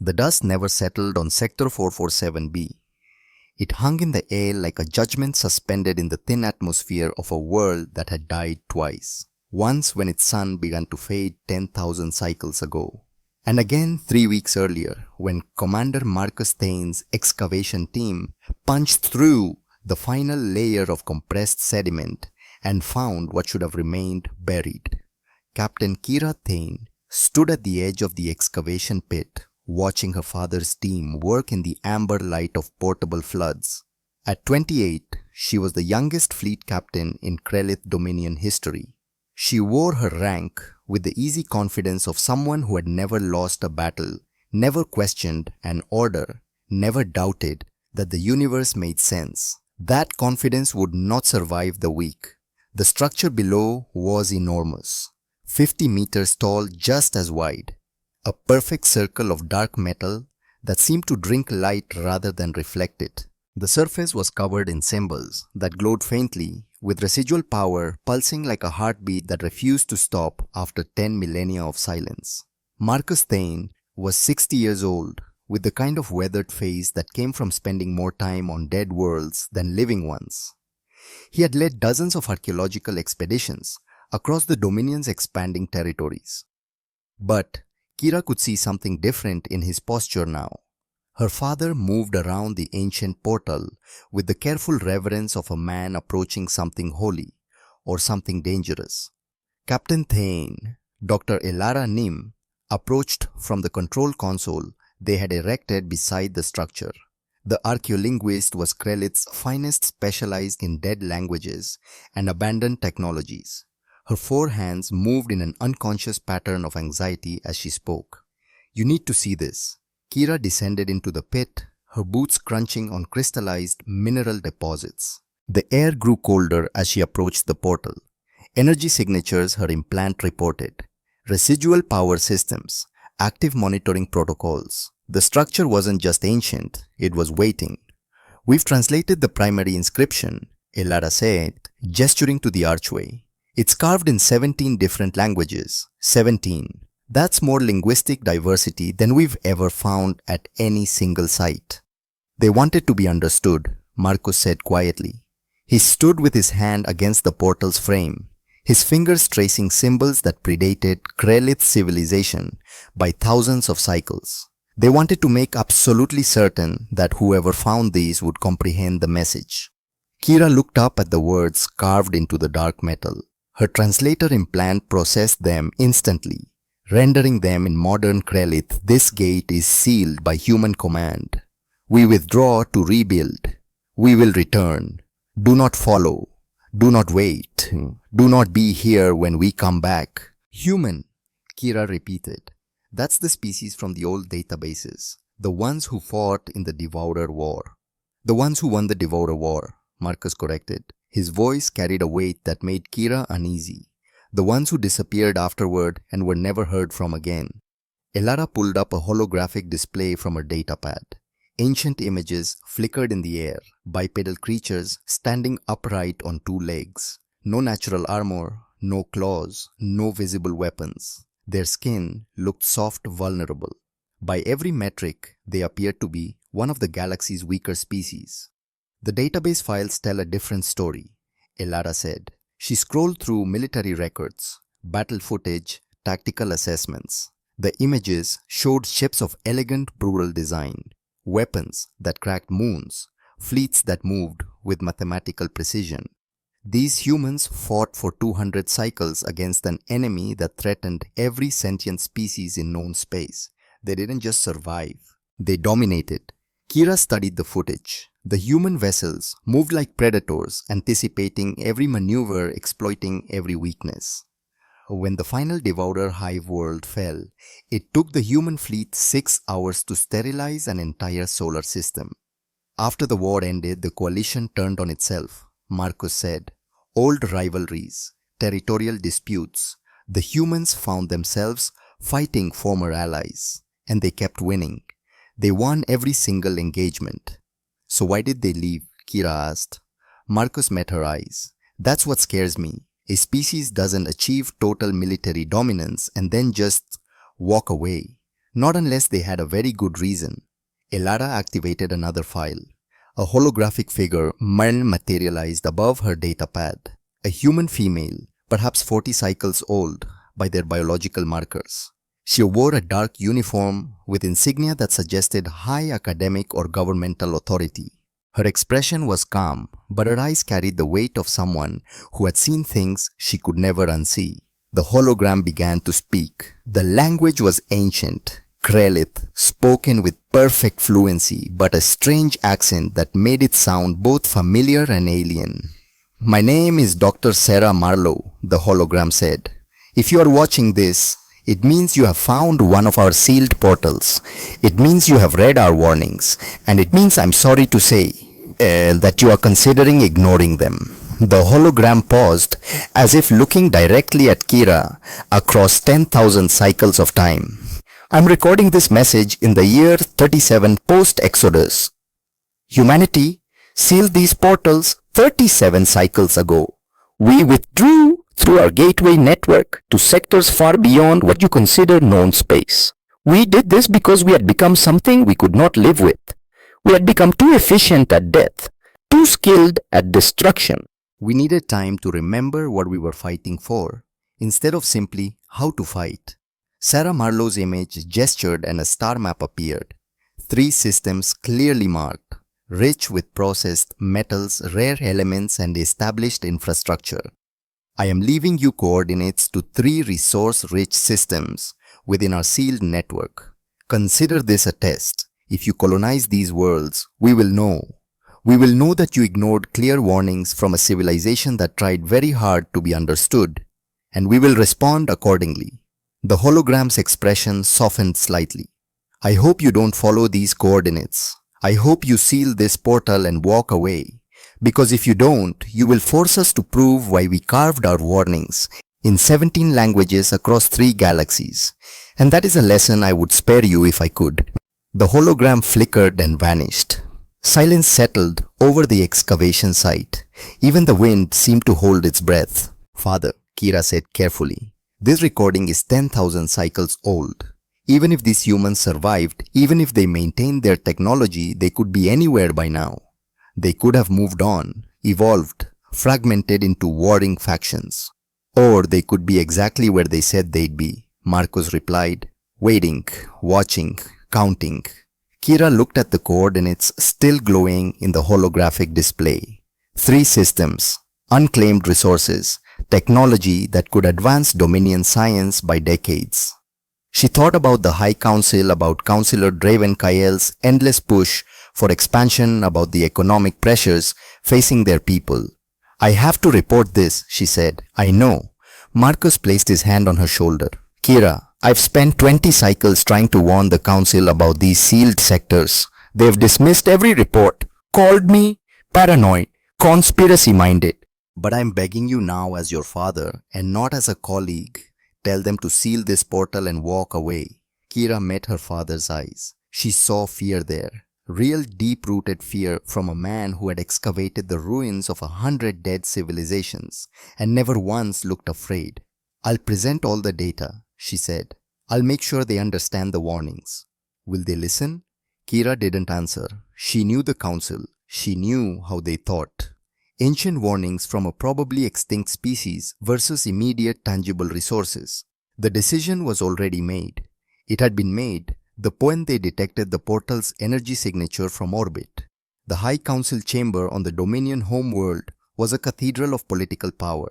The dust never settled on Sector 447b. It hung in the air like a judgment suspended in the thin atmosphere of a world that had died twice. Once when its sun began to fade 10,000 cycles ago. And again 3 weeks earlier when Commander Marcus Thane's excavation team punched through the final layer of compressed sediment and found what should have remained buried. Captain Kira Thane stood at the edge of the excavation pit, watching her father's team work in the amber light of portable floods. At 28, she was the youngest fleet captain in Krelith Dominion history. She wore her rank with the easy confidence of someone who had never lost a battle, never questioned an order, never doubted that the universe made sense. That confidence would not survive the week. The structure below was enormous, 50 meters tall, just as wide. A perfect circle of dark metal that seemed to drink light rather than reflect it. The surface was covered in symbols that glowed faintly, with residual power pulsing like a heartbeat that refused to stop after 10 millennia of silence. Marcus Thane was 60 years old, with the kind of weathered face that came from spending more time on dead worlds than living ones. He had led dozens of archaeological expeditions across the Dominion's expanding territories. But Kira could see something different in his posture now. Her father moved around the ancient portal with the careful reverence of a man approaching something holy or something dangerous. Captain Thane, Dr. Elara Nim, approached from the control console they had erected beside the structure. The archaeolinguist was Krelith's finest, specialized in dead languages and abandoned technologies. Her forehands moved in an unconscious pattern of anxiety as she spoke. "You need to see this." Kira descended into the pit, her boots crunching on crystallized mineral deposits. The air grew colder as she approached the portal. Energy signatures her implant reported. Residual power systems. Active monitoring protocols. The structure wasn't just ancient, it was waiting. "We've translated the primary inscription," Elara said, gesturing to the archway. "It's carved in 17 different languages. 17. That's more linguistic diversity than we've ever found at any single site." "They want it to be understood," Marcus said quietly. He stood with his hand against the portal's frame, his fingers tracing symbols that predated Krelith civilization by thousands of cycles. They wanted to make absolutely certain that whoever found these would comprehend the message. Kira looked up at the words carved into the dark metal. Her translator implant processed them instantly, rendering them in modern Krelith. "This gate is sealed by human command. We withdraw to rebuild. We will return. Do not follow. Do not wait. Do not be here when we come back." "Human," Kira repeated. "That's the species from the old databases. The ones who fought in the Devourer War." "The ones who won the Devourer War," Marcus corrected. His voice carried a weight that made Kira uneasy. "The ones who disappeared afterward and were never heard from again." Elara pulled up a holographic display from her datapad. Ancient images flickered in the air, bipedal creatures standing upright on 2 legs. No natural armor, no claws, no visible weapons. Their skin looked soft, vulnerable. By every metric, they appeared to be one of the galaxy's weaker species. "The database files tell a different story," Elara said. She scrolled through military records, battle footage, tactical assessments. The images showed ships of elegant, brutal design, weapons that cracked moons, fleets that moved with mathematical precision. These humans fought for 200 cycles against an enemy that threatened every sentient species in known space. They didn't just survive, they dominated. Kira studied the footage. The human vessels moved like predators, anticipating every maneuver, exploiting every weakness. When the final Devourer hive world fell, it took the human fleet 6 hours to sterilize an entire solar system. "After the war ended, the coalition turned on itself," Marcus said. "Old rivalries, territorial disputes. The humans found themselves fighting former allies, and they kept winning. They won every single engagement." "So why did they leave?" Kira asked. Marcus met her eyes. "That's what scares me. A species doesn't achieve total military dominance and then just walk away. Not unless they had a very good reason. Elara activated another file. A holographic figure materialized above her datapad. A human female, perhaps 40 cycles old by their biological markers. She wore a dark uniform with insignia that suggested high academic or governmental authority. Her expression was calm, but her eyes carried the weight of someone who had seen things she could never unsee. The hologram began to speak. The language was ancient, Krelith, spoken with perfect fluency, but a strange accent that made it sound both familiar and alien. "My name is Dr. Sarah Marlowe," the hologram said. "If you are watching this, it means you have found one of our sealed portals. It means you have read our warnings, and it means I'm sorry to say that you are considering ignoring them." The hologram paused, as if looking directly at Kira across 10,000 cycles of time. "I'm recording this message in the year 37 post-Exodus. Humanity sealed these portals 37 cycles ago. We withdrew through our gateway network to sectors far beyond what you consider known space. We did this because we had become something we could not live with. We had become too efficient at death, too skilled at destruction. We needed time to remember what we were fighting for, instead of simply how to fight." Sarah Marlowe's image gestured and a star map appeared. 3 systems clearly marked, rich with processed metals, rare elements, and established infrastructure. "I am leaving you coordinates to 3 resource-rich systems within our sealed network. Consider this a test. If you colonize these worlds, we will know. We will know that you ignored clear warnings from a civilization that tried very hard to be understood, and we will respond accordingly." The hologram's expression softened slightly. "I hope you don't follow these coordinates. I hope you seal this portal and walk away, because if you don't, you will force us to prove why we carved our warnings in 17 languages across 3 galaxies, and that is a lesson I would spare you if I could." The hologram flickered and vanished. Silence settled over the excavation site. Even the wind seemed to hold its breath. "Father," Kira said carefully, "this recording is 10,000 cycles old. Even if these humans survived, even if they maintained their technology, they could be anywhere by now. They could have moved on, evolved, fragmented into warring factions. Or they could be exactly where they said they'd be," Marcos replied, waiting, watching, counting. Kira looked at the coordinates still glowing in the holographic display. 3 systems, unclaimed resources, technology that could advance Dominion science by decades. She thought about the High Council, about Councillor Draven Kael's endless push for expansion, about the economic pressures facing their people. "I have to report this," she said. "I know." Marcus placed his hand on her shoulder. "Kira, I've spent 20 cycles trying to warn the Council about these sealed sectors. They've dismissed every report, called me paranoid, conspiracy-minded. But I'm begging you now as your father and not as a colleague. Tell them to seal this portal and walk away." Kira met her father's eyes. She saw fear there. Real deep-rooted fear from a man who had excavated the ruins of 100 dead civilizations and never once looked afraid. "I'll present all the data," she said. "I'll make sure they understand the warnings." Will they listen? Kira didn't answer. She knew the council. She knew how they thought. Ancient warnings from a probably extinct species versus immediate tangible resources. The decision was already made. It had been made the point they detected the portal's energy signature from orbit. The High Council chamber on the Dominion homeworld was a cathedral of political power.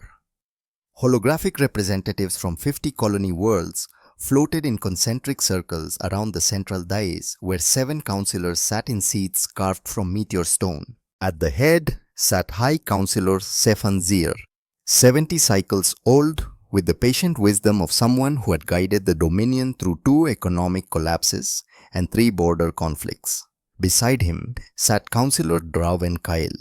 Holographic representatives from 50 colony worlds floated in concentric circles around the central dais where 7 councillors sat in seats carved from meteor stone. At the head sat High Councillor Sefan Zir, 70 cycles old, with the patient wisdom of someone who had guided the Dominion through 2 economic collapses and 3 border conflicts. Beside him sat Councillor Draven Kael,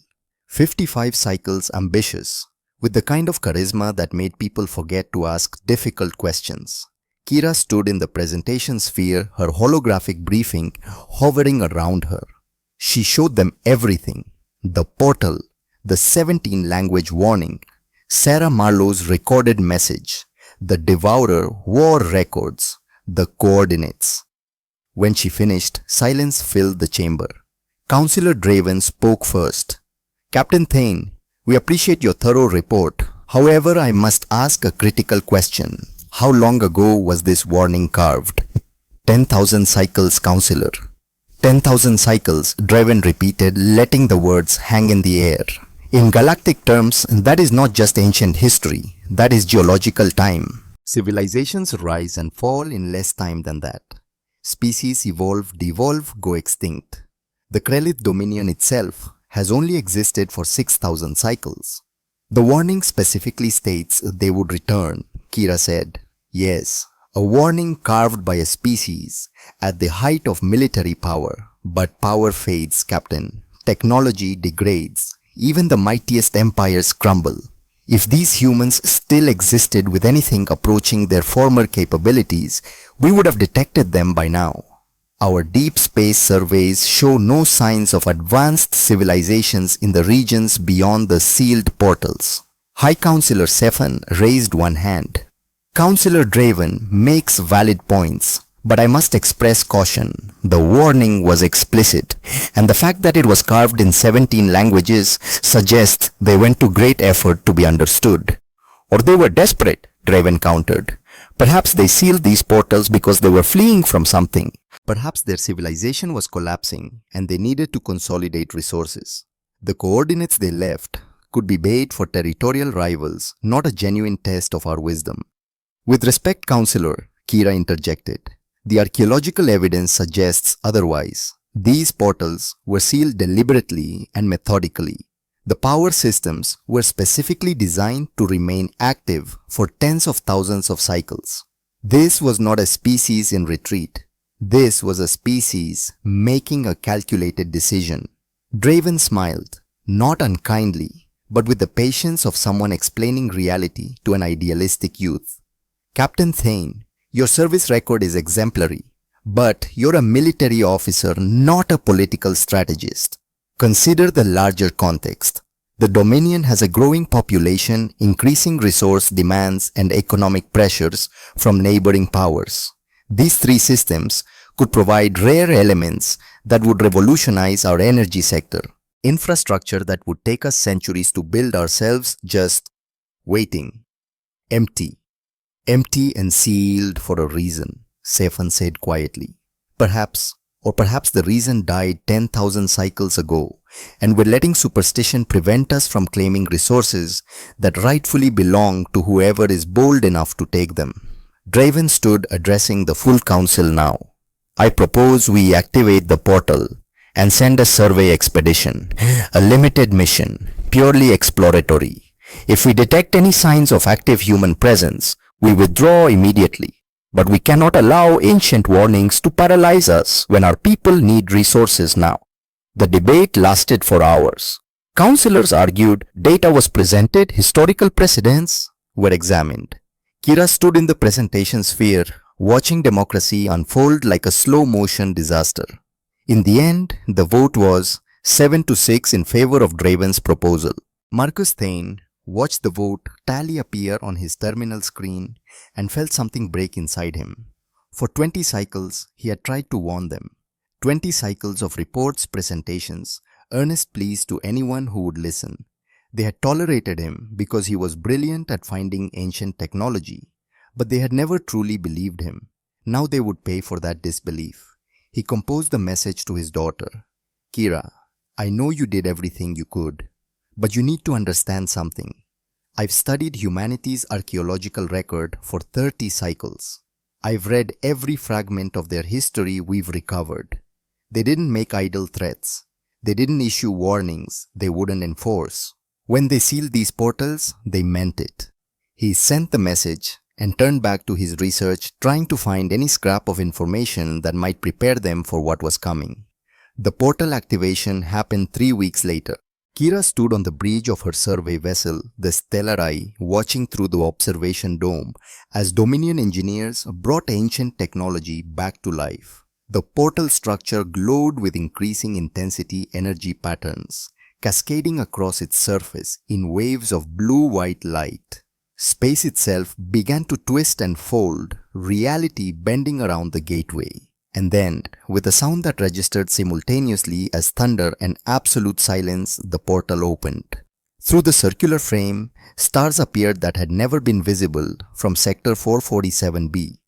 55 cycles ambitious, with the kind of charisma that made people forget to ask difficult questions. Kira stood in the presentation sphere, her holographic briefing hovering around her. She showed them everything. The portal, the 17-language warning, Sarah Marlowe's recorded message, the Devourer war records, the coordinates. When she finished, silence filled the chamber. Counselor Draven spoke first. Captain Thane, we appreciate your thorough report. However, I must ask a critical question. How long ago was this warning carved? 10,000 cycles, Counselor. 10,000 cycles, Draven repeated, letting the words hang in the air. In galactic terms, that is not just ancient history, that is geological time. Civilizations rise and fall in less time than that. Species evolve, devolve, go extinct. The Krelith Dominion itself has only existed for 6,000 cycles. The warning specifically states they would return, Kira said. Yes, a warning carved by a species at the height of military power. But power fades, Captain. Technology degrades. Even the mightiest empires crumble. If these humans still existed with anything approaching their former capabilities, we would have detected them by now. Our deep space surveys show no signs of advanced civilizations in the regions beyond the sealed portals. High Counselor Sephan raised one hand. Counselor Draven makes valid points, but I must express caution. The warning was explicit, and the fact that it was carved in 17 languages suggests they went to great effort to be understood. Or they were desperate, Draven countered. Perhaps they sealed these portals because they were fleeing from something. Perhaps their civilization was collapsing and they needed to consolidate resources. The coordinates they left could be bait for territorial rivals, not a genuine test of our wisdom. With respect, Counselor, Kira interjected, the archaeological evidence suggests otherwise. These portals were sealed deliberately and methodically. The power systems were specifically designed to remain active for tens of thousands of cycles. This was not a species in retreat. This was a species making a calculated decision. Draven smiled, not unkindly, but with the patience of someone explaining reality to an idealistic youth. Captain Thane, your service record is exemplary, but you're a military officer, not a political strategist. Consider the larger context. The Dominion has a growing population, increasing resource demands, and economic pressures from neighboring powers. These three systems could provide rare elements that would revolutionize our energy sector. Infrastructure that would take us centuries to build ourselves, just waiting. Empty. Empty and sealed for a reason, Sephan said quietly. Perhaps the reason died 10,000 cycles ago, and we're letting superstition prevent us from claiming resources that rightfully belong to whoever is bold enough to take them. Draven stood addressing the full council now. I propose we activate the portal and send a survey expedition, a limited mission, purely exploratory. If we detect any signs of active human presence, we withdraw immediately. But we cannot allow ancient warnings to paralyze us when our people need resources now. The debate lasted for hours. Councillors argued, data was presented, historical precedents were examined. Kira stood in the presentation sphere, watching democracy unfold like a slow-motion disaster. In the end, the vote was 7-6 in favor of Draven's proposal. Marcus Thane watched the vote tally appear on his terminal screen and felt something break inside him. For 20 cycles, he had tried to warn them. 20 cycles of reports, presentations, earnest pleas to anyone who would listen. They had tolerated him because he was brilliant at finding ancient technology, but they had never truly believed him. Now they would pay for that disbelief. He composed a message to his daughter. Kira, I know you did everything you could, but you need to understand something. I've studied humanity's archaeological record for 30 cycles. I've read every fragment of their history we've recovered. They didn't make idle threats. They didn't issue warnings they wouldn't enforce. When they sealed these portals, they meant it. He sent the message and turned back to his research, trying to find any scrap of information that might prepare them for what was coming. The portal activation happened 3 weeks later. Kira stood on the bridge of her survey vessel, the Stellar Eye, watching through the observation dome as Dominion engineers brought ancient technology back to life. The portal structure glowed with increasing intensity energy patterns, cascading across its surface in waves of blue-white light. Space itself began to twist and fold, reality bending around the gateway. And then, with a sound that registered simultaneously as thunder and absolute silence, the portal opened. Through the circular frame, stars appeared that had never been visible from Sector 447b,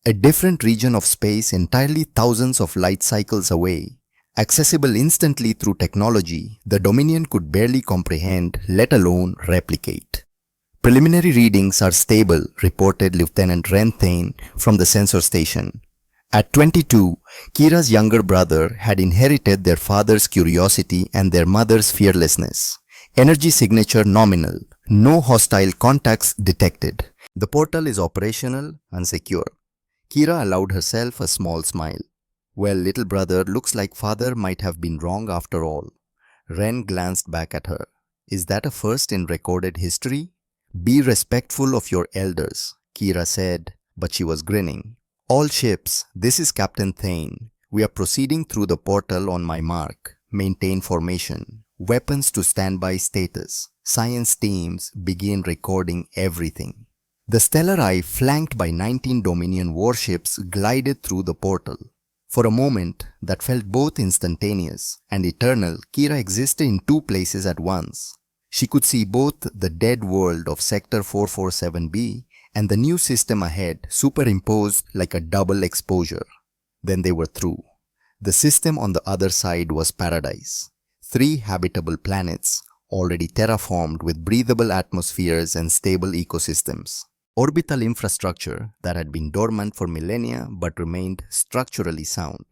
a different region of space entirely thousands of light cycles away, accessible instantly through technology the Dominion could barely comprehend, let alone replicate. Preliminary readings are stable, reported Lieutenant Ren Thane from the sensor station. At 22, Kira's younger brother had inherited their father's curiosity and their mother's fearlessness. Energy signature nominal. No hostile contacts detected. The portal is operational and secure. Kira allowed herself a small smile. Well, little brother, looks like father might have been wrong after all. Ren glanced back at her. Is that a first in recorded history? Be respectful of your elders, Kira said, but she was grinning. All ships, this is Captain Thane. We are proceeding through the portal on my mark. Maintain formation. Weapons to standby status. Science teams begin recording everything. The Stellar Eye, flanked by 19 Dominion warships, glided through the portal. For a moment that felt both instantaneous and eternal, Kira existed in two places at once. She could see both the dead world of Sector 447b and the new system ahead, superimposed like a double exposure. Then they were through. The system on the other side was paradise. 3 habitable planets, already terraformed with breathable atmospheres and stable ecosystems. Orbital infrastructure that had been dormant for millennia but remained structurally sound.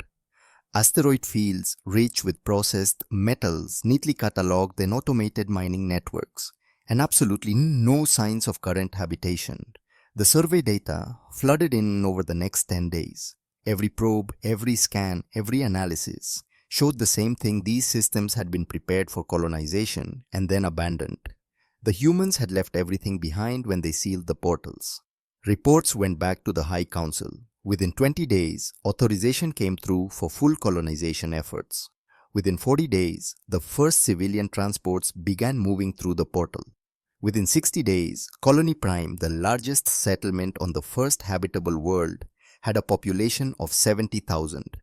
Asteroid fields rich with processed metals neatly catalogued and automated mining networks, and absolutely no signs of current habitation. The survey data flooded in over the next 10 days. Every probe, every scan, every analysis showed the same thing: these systems had been prepared for colonization and then abandoned. The humans had left everything behind when they sealed the portals. Reports went back to the High Council. Within 20 days, authorization came through for full colonization efforts. Within 40 days, the first civilian transports began moving through the portal. Within 60 days, Colony Prime, the largest settlement on the first habitable world, had a population of 70,000.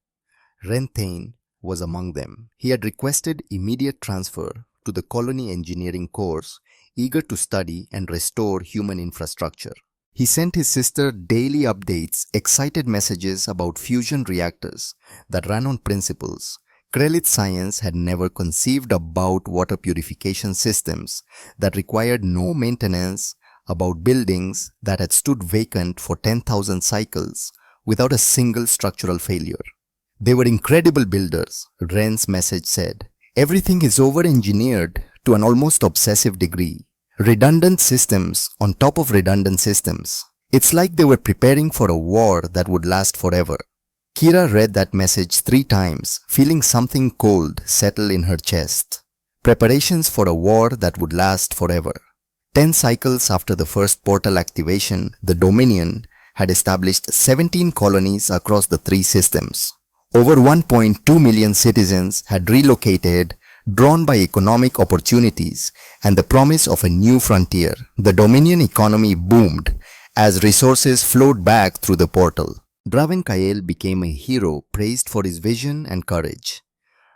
Ren Thane was among them. He had requested immediate transfer to the Colony Engineering course, eager to study and restore human infrastructure. He sent his sister daily updates, excited messages about fusion reactors that ran on principles Krelitz science had never conceived, about water purification systems that required no maintenance, about buildings that had stood vacant for 10,000 cycles without a single structural failure. They were incredible builders, Ren's message said. Everything is over-engineered to an almost obsessive degree. Redundant systems on top of redundant systems. It's like they were preparing for a war that would last forever. Kira read that message 3 times, feeling something cold settle in her chest. Preparations for a war that would last forever. 10 cycles after the first portal activation, the Dominion had established 17 colonies across the 3 systems. Over 1.2 million citizens had relocated, drawn by economic opportunities and the promise of a new frontier. The Dominion economy boomed as resources flowed back through the portal. Draven Kael became a hero, praised for his vision and courage.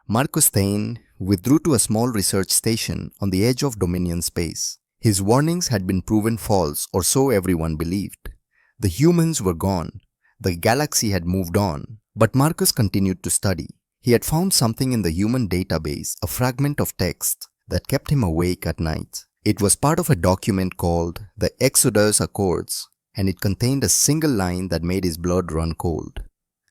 Marcus Thane withdrew to a small research station on the edge of Dominion space. His warnings had been proven false, or so everyone believed. The humans were gone. The galaxy had moved on. But Marcus continued to study. He had found something in the human database, a fragment of text that kept him awake at night. It was part of a document called the Exodus Accords, and it contained a single line that made his blood run cold.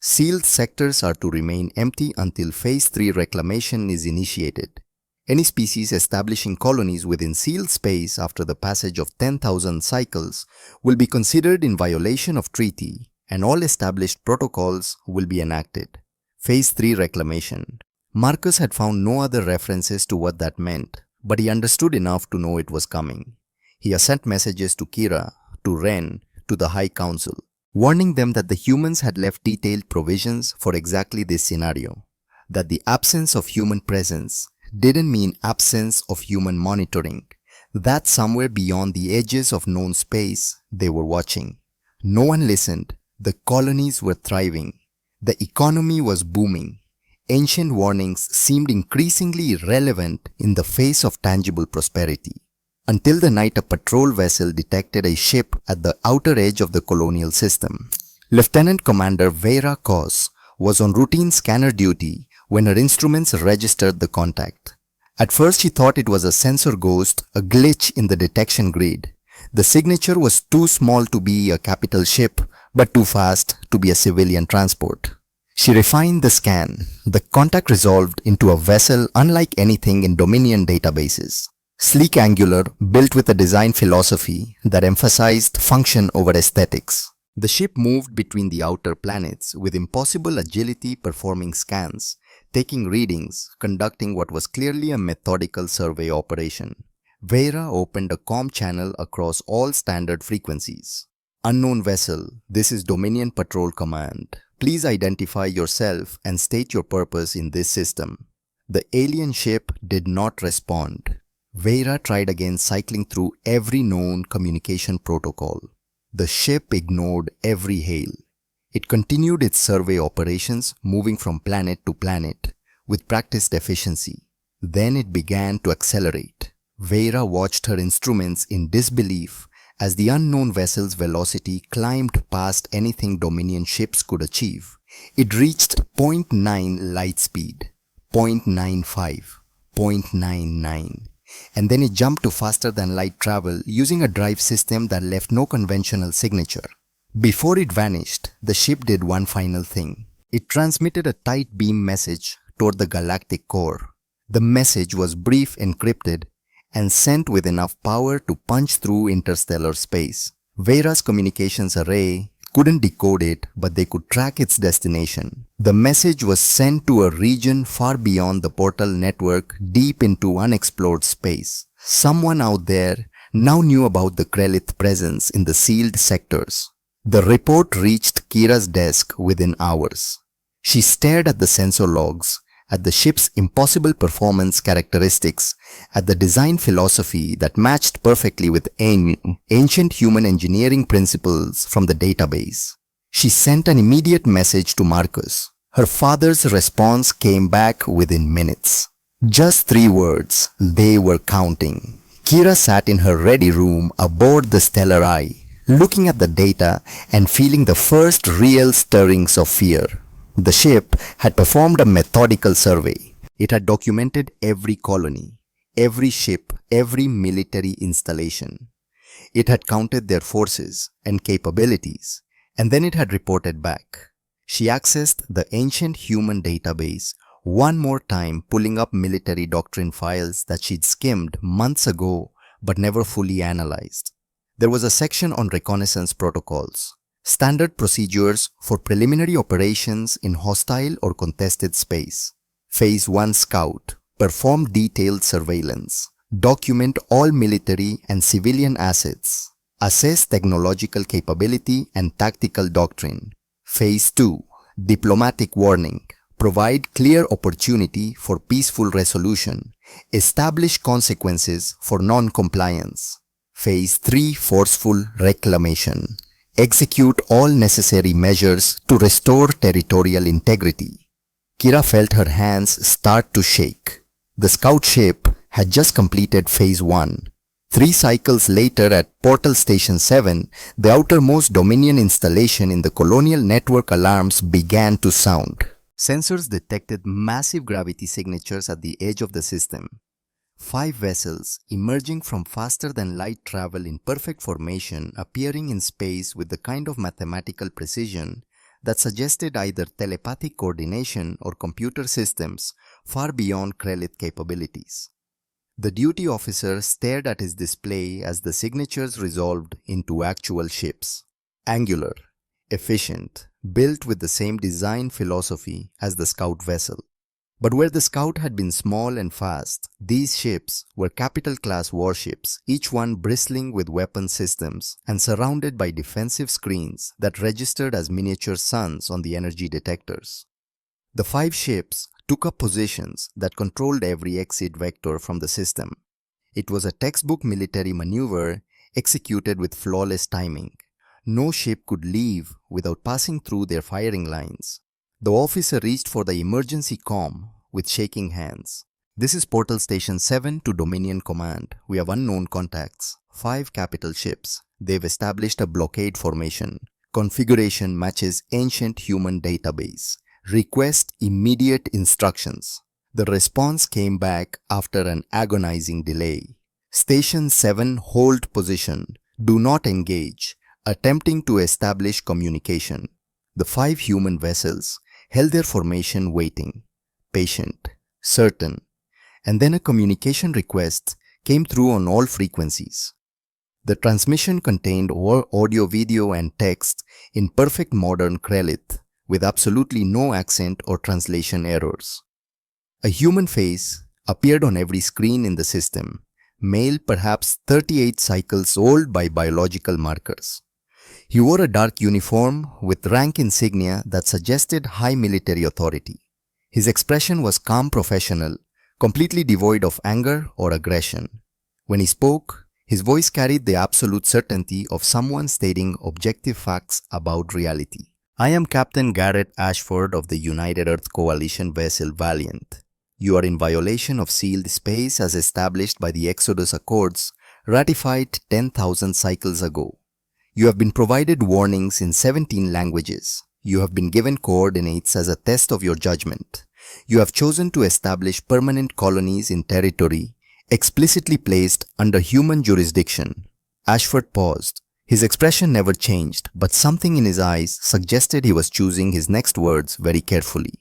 Sealed sectors are to remain empty until Phase 3 reclamation is initiated. Any species establishing colonies within sealed space after the passage of 10,000 cycles will be considered in violation of treaty, and all established protocols will be enacted. Phase 3 reclamation. Marcus had found no other references to what that meant, but he understood enough to know it was coming. He sent messages to Kira, to Ren, to the High Council, warning them that the humans had left detailed provisions for exactly this scenario. That the absence of human presence didn't mean absence of human monitoring. That somewhere beyond the edges of known space, they were watching. No one listened. The colonies were thriving. The economy was booming. Ancient warnings seemed increasingly irrelevant in the face of tangible prosperity. Until the night a patrol vessel detected a ship at the outer edge of the colonial system. Lieutenant Commander Vera Kos was on routine scanner duty when her instruments registered the contact. At first she thought it was a sensor ghost, a glitch in the detection grid. The signature was too small to be a capital ship, but too fast to be a civilian transport. She refined the scan. The contact resolved into a vessel unlike anything in Dominion databases. Sleek, angular, built with a design philosophy that emphasized function over aesthetics. The ship moved between the outer planets with impossible agility, performing scans, taking readings, conducting what was clearly a methodical survey operation. Vera opened a comm channel across all standard frequencies. Unknown vessel, this is Dominion Patrol Command. Please identify yourself and state your purpose in this system. The alien ship did not respond. Vera tried again, cycling through every known communication protocol. The ship ignored every hail. It continued its survey operations, moving from planet to planet with practiced efficiency. Then it began to accelerate. Vera watched her instruments in disbelief as the unknown vessel's velocity climbed past anything Dominion ships could achieve. It reached 0.9 light speed, 0.95, 0.99. And then it jumped to faster than light travel using a drive system that left no conventional signature. Before it vanished, the ship did one final thing. It transmitted a tight beam message toward the galactic core. The message was brief, encrypted, and sent with enough power to punch through interstellar space. Vera's communications array couldn't decode it, but they could track its destination. The message was sent to a region far beyond the portal network, deep into unexplored space. Someone out there now knew about the Krellith presence in the sealed sectors. The report reached Kira's desk within hours. She stared at the sensor logs, at the ship's impossible performance characteristics, at the design philosophy that matched perfectly with ancient human engineering principles from the database. She sent an immediate message to Marcus. Her father's response came back within minutes. Just 3 words. They were counting. Kira sat in her ready room aboard the Stellar Eye, looking at the data and feeling the first real stirrings of fear. The ship had performed a methodical survey. It had documented every colony, every ship, every military installation. It had counted their forces and capabilities, and then it had reported back. She accessed the ancient human database one more time, pulling up military doctrine files that she'd skimmed months ago but never fully analyzed. There was a section on reconnaissance protocols. Standard procedures for preliminary operations in hostile or contested space. Phase 1 Scout. Perform detailed surveillance. Document all military and civilian assets. Assess technological capability and tactical doctrine. Phase 2. Diplomatic warning. Provide clear opportunity for peaceful resolution. Establish consequences for non-compliance. Phase 3. Forceful reclamation. Execute all necessary measures to restore territorial integrity. Kira felt her hands start to shake. The scout ship had just completed Phase 1. 3 cycles later at Portal Station 7, the outermost Dominion installation in the colonial network alarms began to sound. Sensors detected massive gravity signatures at the edge of the system. 5 vessels emerging from faster-than-light travel in perfect formation, appearing in space with the kind of mathematical precision that suggested either telepathic coordination or computer systems far beyond Krellith capabilities. The duty officer stared at his display as the signatures resolved into actual ships. Angular, efficient, built with the same design philosophy as the scout vessel. But where the Scout had been small and fast, these ships were capital-class warships, each one bristling with weapon systems and surrounded by defensive screens that registered as miniature suns on the energy detectors. The 5 ships took up positions that controlled every exit vector from the system. It was a textbook military maneuver executed with flawless timing. No ship could leave without passing through their firing lines. The officer reached for the emergency comm with shaking hands. This is Portal Station 7 to Dominion Command. We have unknown contacts. 5 capital ships. They've established a blockade formation. Configuration matches ancient human database. Request immediate instructions. The response came back after an agonizing delay. Station 7 hold position. Do not engage. Attempting to establish communication. The 5 human vessels held their formation waiting. Patient. Certain. And then a communication request came through on all frequencies. The transmission contained audio, video and text in perfect modern Krelith with absolutely no accent or translation errors. A human face appeared on every screen in the system, male perhaps 38 cycles old by biological markers. He wore a dark uniform with rank insignia that suggested high military authority. His expression was calm professional, completely devoid of anger or aggression. When he spoke, his voice carried the absolute certainty of someone stating objective facts about reality. I am Captain Garrett Ashford of the United Earth Coalition vessel Valiant. You are in violation of sealed space as established by the Exodus Accords, ratified 10,000 cycles ago. You have been provided warnings in 17 languages. You have been given coordinates as a test of your judgment. You have chosen to establish permanent colonies in territory explicitly placed under human jurisdiction. Ashford paused. His expression never changed, but something in his eyes suggested he was choosing his next words very carefully.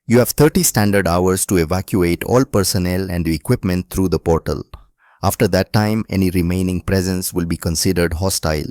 You have 30 standard hours to evacuate all personnel and equipment through the portal. After that time, any remaining presence will be considered hostile,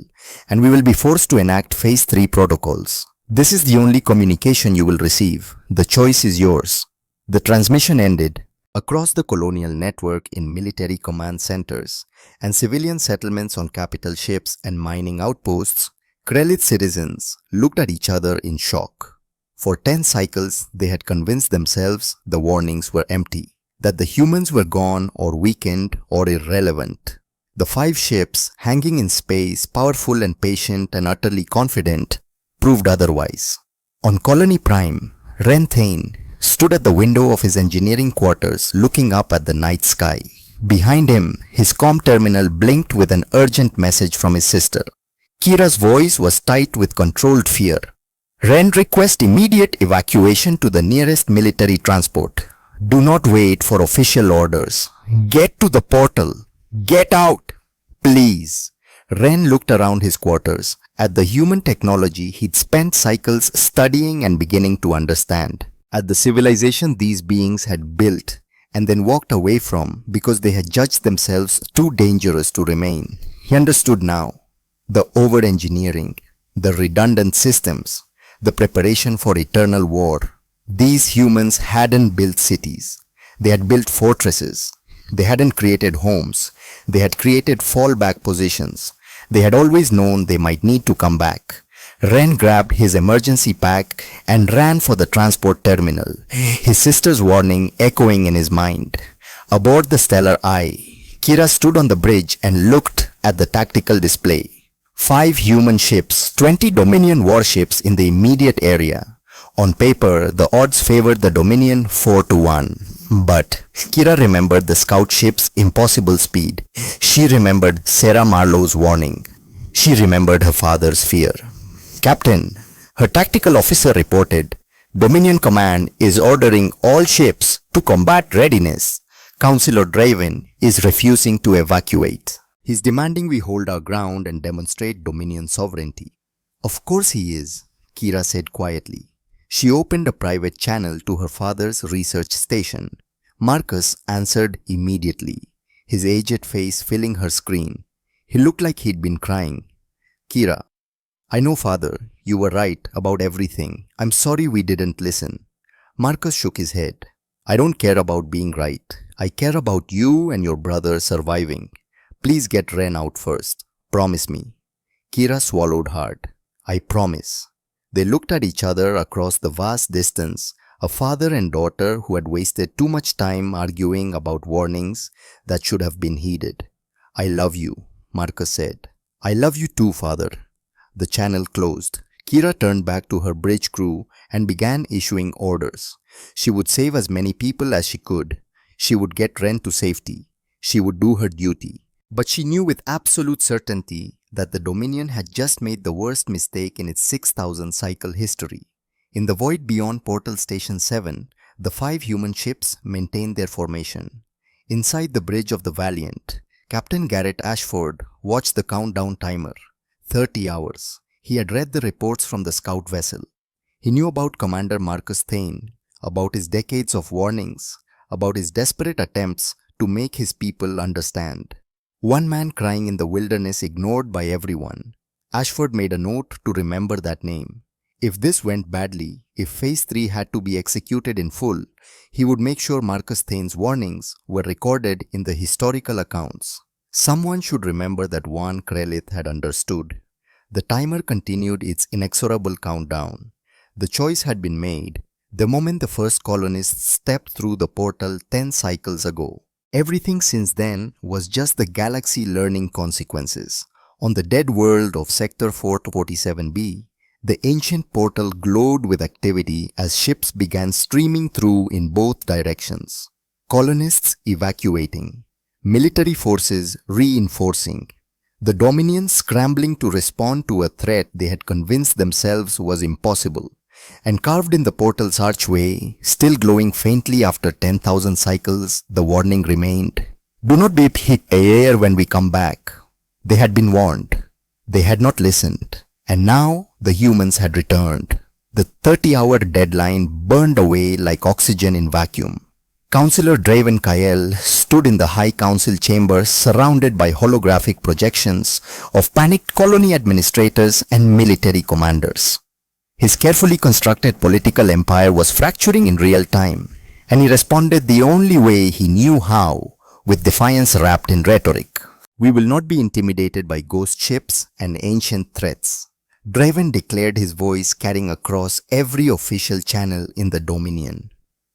and we will be forced to enact Phase 3 protocols. This is the only communication you will receive. The choice is yours. The transmission ended. Across the colonial network in military command centers and civilian settlements on capital ships and mining outposts, Krelith citizens looked at each other in shock. For 10 cycles, they had convinced themselves the warnings were empty, that the humans were gone or weakened or irrelevant. The 5 ships, hanging in space, powerful and patient and utterly confident, proved otherwise. On Colony Prime, Ren Thane stood at the window of his engineering quarters looking up at the night sky. Behind him, his comm terminal blinked with an urgent message from his sister. Kira's voice was tight with controlled fear. Ren, request immediate evacuation to the nearest military transport. Do not wait for official orders. Get to the portal. Get out. Please. Ren looked around his quarters at the human technology he'd spent cycles studying and beginning to understand. At the civilization these beings had built and then walked away from because they had judged themselves too dangerous to remain. He understood now. The over-engineering, the redundant systems, the preparation for eternal war. These humans hadn't built cities. They had built fortresses. They hadn't created homes. They had created fallback positions. They had always known they might need to come back. Ren grabbed his emergency pack and ran for the transport terminal, his sister's warning echoing in his mind. Aboard the Stellar Eye, Kira stood on the bridge and looked at the tactical display. 5 human ships, 20 Dominion warships in the immediate area. On paper, the odds favored the Dominion 4-1. But Kira remembered the scout ship's impossible speed. She remembered Sarah Marlowe's warning. She remembered her father's fear. Captain, her tactical officer reported, Dominion Command is ordering all ships to combat readiness. Councillor Draven is refusing to evacuate. He's demanding we hold our ground and demonstrate Dominion sovereignty. Of course he is, Kira said quietly. She opened a private channel to her father's research station. Marcus answered immediately, his aged face filling her screen. He looked like he'd been crying. Kira, I know, father, you were right about everything. I'm sorry we didn't listen. Marcus shook his head. I don't care about being right. I care about you and your brother surviving. Please get Ren out first. Promise me. Kira swallowed hard. I promise. They looked at each other across the vast distance, a father and daughter who had wasted too much time arguing about warnings that should have been heeded. I love you, Marcus said. I love you too, father. The channel closed. Kira turned back to her bridge crew and began issuing orders. She would save as many people as she could. She would get Ren to safety. She would do her duty. But she knew with absolute certainty that the Dominion had just made the worst mistake in its 6,000 cycle history. In the void beyond Portal Station 7, the 5 human ships maintained their formation. Inside the bridge of the Valiant, Captain Garrett Ashford watched the countdown timer. 30 hours. He had read the reports from the scout vessel. He knew about Commander Marcus Thane, about his decades of warnings, about his desperate attempts to make his people understand. One man crying in the wilderness ignored by everyone. Ashford made a note to remember that name. If this went badly, if Phase 3 had to be executed in full, he would make sure Marcus Thane's warnings were recorded in the historical accounts. Someone should remember that Juan Krelith had understood. The timer continued its inexorable countdown. The choice had been made the moment the first colonists stepped through the portal 10 cycles ago. Everything since then was just the galaxy learning consequences. On the dead world of Sector 447b, the ancient portal glowed with activity as ships began streaming through in both directions. Colonists evacuating, military forces reinforcing, the Dominion scrambling to respond to a threat they had convinced themselves was impossible. And carved in the portal's archway, still glowing faintly after 10,000 cycles, the warning remained. Do not be hit air when we come back. They had been warned. They had not listened. And now the humans had returned. The 30-hour deadline burned away like oxygen in vacuum. Councillor Draven Kael stood in the High Council chambers surrounded by holographic projections of panicked colony administrators and military commanders. His carefully constructed political empire was fracturing in real time, and he responded the only way he knew how, with defiance wrapped in rhetoric. We will not be intimidated by ghost ships and ancient threats. Draven declared, his voice carrying across every official channel in the Dominion.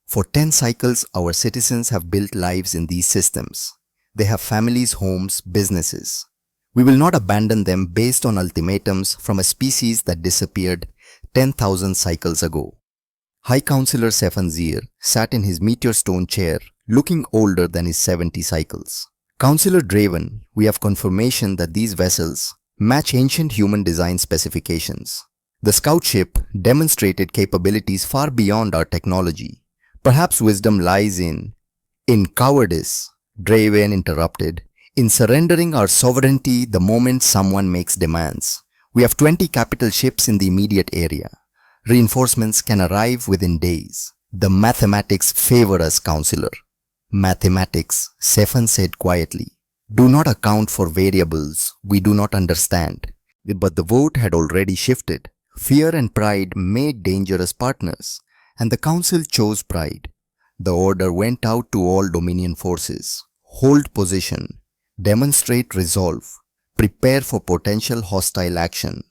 For 10 cycles, our citizens have built lives in these systems. They have families, homes, businesses. We will not abandon them based on ultimatums from a species that disappeared 10,000 cycles ago. High Councillor Sefanzir sat in his meteor stone chair, looking older than his 70 cycles. Councillor Draven, we have confirmation that these vessels match ancient human design specifications. The scout ship demonstrated capabilities far beyond our technology. Perhaps wisdom lies in cowardice, Draven interrupted, in surrendering our sovereignty the moment someone makes demands. We have 20 capital ships in the immediate area. Reinforcements can arrive within days. The mathematics favor us, Councillor. Mathematics, Sefan said quietly, do not account for variables we do not understand. But the vote had already shifted. Fear and pride made dangerous partners, and the Council chose pride. The order went out to all Dominion forces. Hold position. Demonstrate resolve. Prepare for potential hostile action.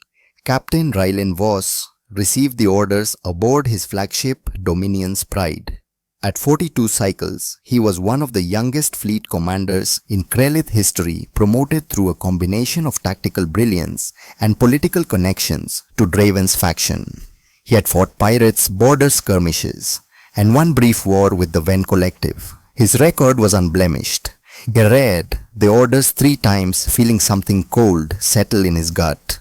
Captain Rylan Voss received the orders aboard his flagship Dominion's Pride. At 42 cycles, he was one of the youngest fleet commanders in Krelith history, promoted through a combination of tactical brilliance and political connections to Draven's faction. He had fought pirates, border skirmishes, and one brief war with the Ven Collective. His record was unblemished. He read the orders 3 times, feeling something cold settle in his gut.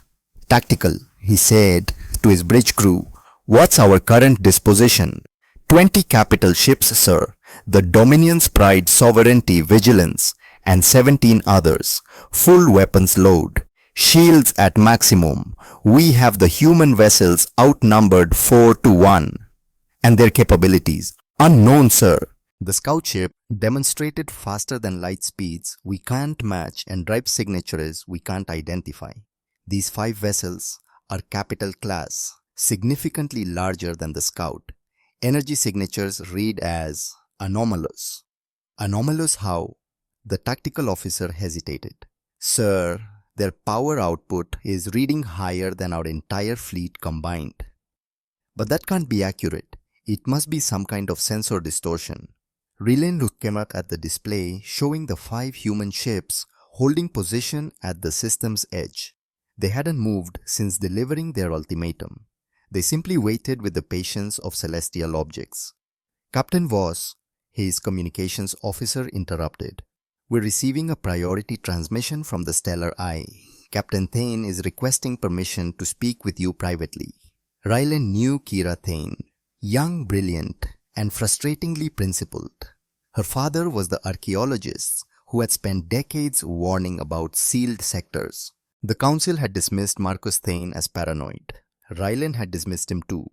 Tactical, he said to his bridge crew, what's our current disposition? 20 capital ships, sir. The Dominion's Pride, Sovereignty, Vigilance, and 17 others. Full weapons load. Shields at maximum. We have the human vessels outnumbered 4-1. And their capabilities unknown, sir. The scout ship demonstrated faster than light speeds we can't match and drive signatures we can't identify. These 5 vessels are capital class, significantly larger than the scout. Energy signatures read as anomalous. Anomalous how? The tactical officer hesitated. Sir, their power output is reading higher than our entire fleet combined. But that can't be accurate. It must be some kind of sensor distortion. Rylan looked at the display showing the 5 human ships holding position at the system's edge. They hadn't moved since delivering their ultimatum. They simply waited with the patience of celestial objects. Captain Voss, his communications officer, interrupted. We're receiving a priority transmission from the Stellar Eye. Captain Thane is requesting permission to speak with you privately. Rylan knew Kira Thane, young, brilliant, and frustratingly principled. Her father was the archaeologist who had spent decades warning about sealed sectors. The council had dismissed Marcus Thane as paranoid. Rylan had dismissed him too.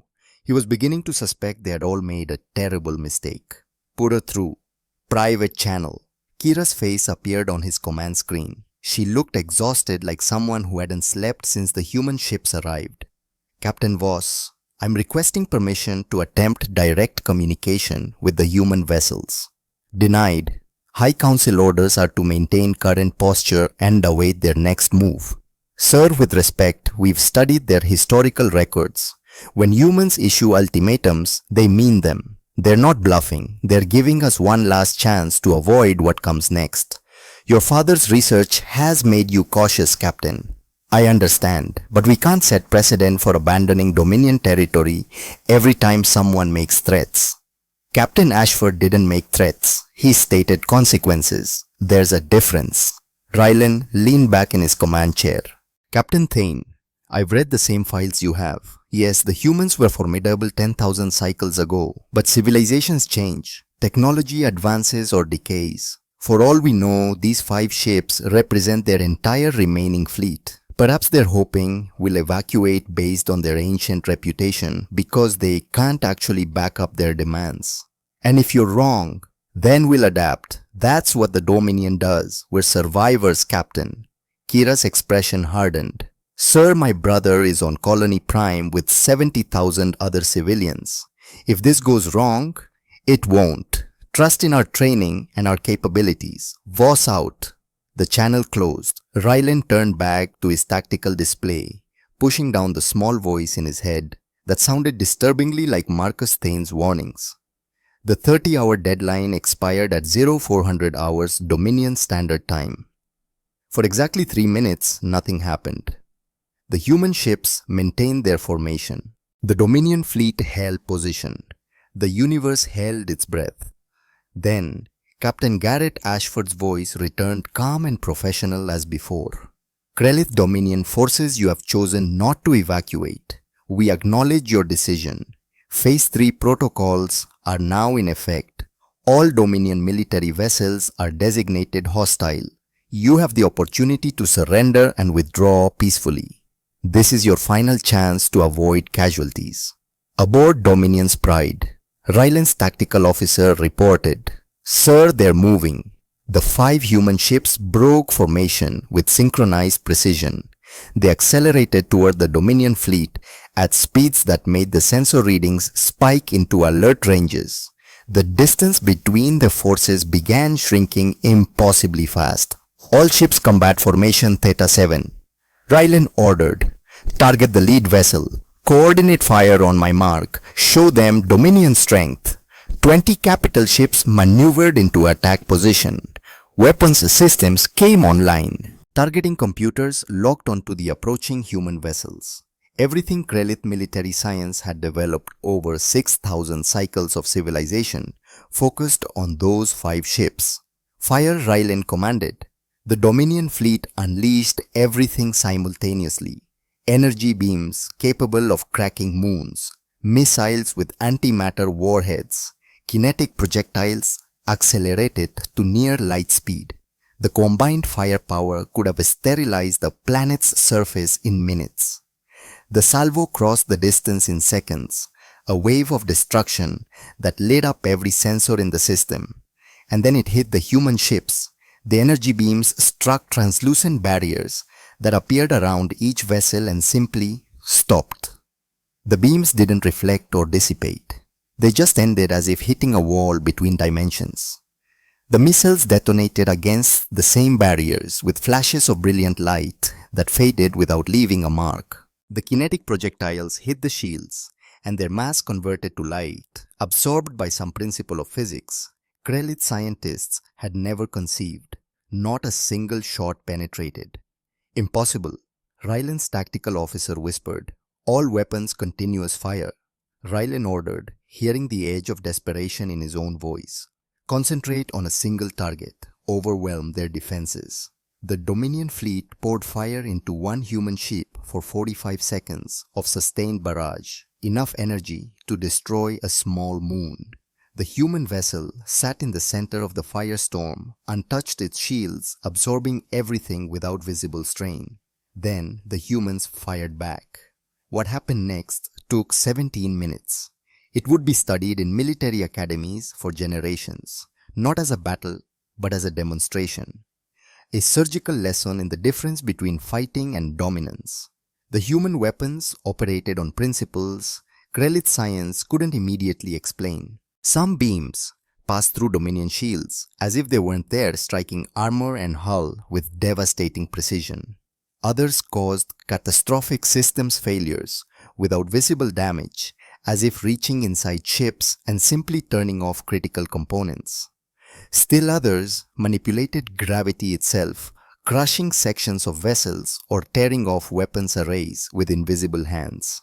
He was beginning to suspect they had all made a terrible mistake. Put her through. Private channel. Kira's face appeared on his command screen. She looked exhausted, like someone who hadn't slept since the human ships arrived. Captain Voss, I'm requesting permission to attempt direct communication with the human vessels. Denied. High Council orders are to maintain current posture and await their next move. Sir, with respect, we've studied their historical records. When humans issue ultimatums, they mean them. They're not bluffing. They're giving us one last chance to avoid what comes next. Your father's research has made you cautious, Captain. I understand, but we can't set precedent for abandoning Dominion territory every time someone makes threats. Captain Ashford didn't make threats. He stated consequences. There's a difference. Rylan leaned back in his command chair. Captain Thane, I've read the same files you have. Yes, the humans were formidable 10,000 cycles ago, but civilizations change. Technology advances or decays. For all we know, these 5 ships represent their entire remaining fleet. Perhaps they're hoping we'll evacuate based on their ancient reputation because they can't actually back up their demands. And if you're wrong, then we'll adapt. That's what the Dominion does. We're survivors, Captain. Kira's expression hardened. Sir, my brother is on Colony Prime with 70,000 other civilians. If this goes wrong, it won't. Trust in our training and our capabilities. Voss out. The channel closed. Rylan turned back to his tactical display, pushing down the small voice in his head that sounded disturbingly like Marcus Thane's warnings. The 30-hour deadline expired at 0400 hours Dominion Standard Time. For exactly 3 minutes, nothing happened. The human ships maintained their formation. The Dominion fleet held position. The universe held its breath. Then, Captain Garrett Ashford's voice returned calm and professional as before. Krelith Dominion forces, you have chosen not to evacuate. We acknowledge your decision. Phase 3 protocols are now in effect. All Dominion military vessels are designated hostile. You have the opportunity to surrender and withdraw peacefully. This is your final chance to avoid casualties. Aboard Dominion's Pride, Rylan's tactical officer reported, Sir, they're moving. The 5 human ships broke formation with synchronized precision. They accelerated toward the Dominion fleet at speeds that made the sensor readings spike into alert ranges. The distance between the forces began shrinking impossibly fast. All ships combat formation Theta 7. Rylan ordered, target the lead vessel. Coordinate fire on my mark. Show them Dominion strength. 20 capital ships maneuvered into attack position. Weapons systems came online. Targeting computers locked onto the approaching human vessels. Everything Krelith military science had developed over 6,000 cycles of civilization focused on those 5 ships. Fire, Rylan commanded. The Dominion fleet unleashed everything simultaneously. Energy beams capable of cracking moons, missiles with antimatter warheads, kinetic projectiles accelerated to near light speed. The combined firepower could have sterilized the planet's surface in minutes. The salvo crossed the distance in seconds, a wave of destruction that lit up every sensor in the system. And then it hit the human ships. The energy beams struck translucent barriers that appeared around each vessel and simply stopped. The beams didn't reflect or dissipate. They just ended as if hitting a wall between dimensions. The missiles detonated against the same barriers with flashes of brilliant light that faded without leaving a mark. The kinetic projectiles hit the shields, and their mass converted to light, absorbed by some principle of physics Krelith scientists had never conceived. Not a single shot penetrated. Impossible. Rylan's tactical officer whispered, "All weapons continuous fire." Rylan ordered, hearing the edge of desperation in his own voice. "Concentrate on a single target. Overwhelm their defenses." The Dominion fleet poured fire into one human ship for 45 seconds of sustained barrage, enough energy to destroy a small moon. The human vessel sat in the center of the firestorm, untouched its shields, absorbing everything without visible strain. Then the humans fired back. What happened next took 17 minutes. It would be studied in military academies for generations, not as a battle, but as a demonstration. A surgical lesson in the difference between fighting and dominance. The human weapons operated on principles Krellith science couldn't immediately explain. Some beams passed through Dominion shields as if they weren't there, striking armor and hull with devastating precision. Others caused catastrophic systems failures without visible damage, as if reaching inside ships and simply turning off critical components. Still others manipulated gravity itself, crushing sections of vessels or tearing off weapons arrays with invisible hands.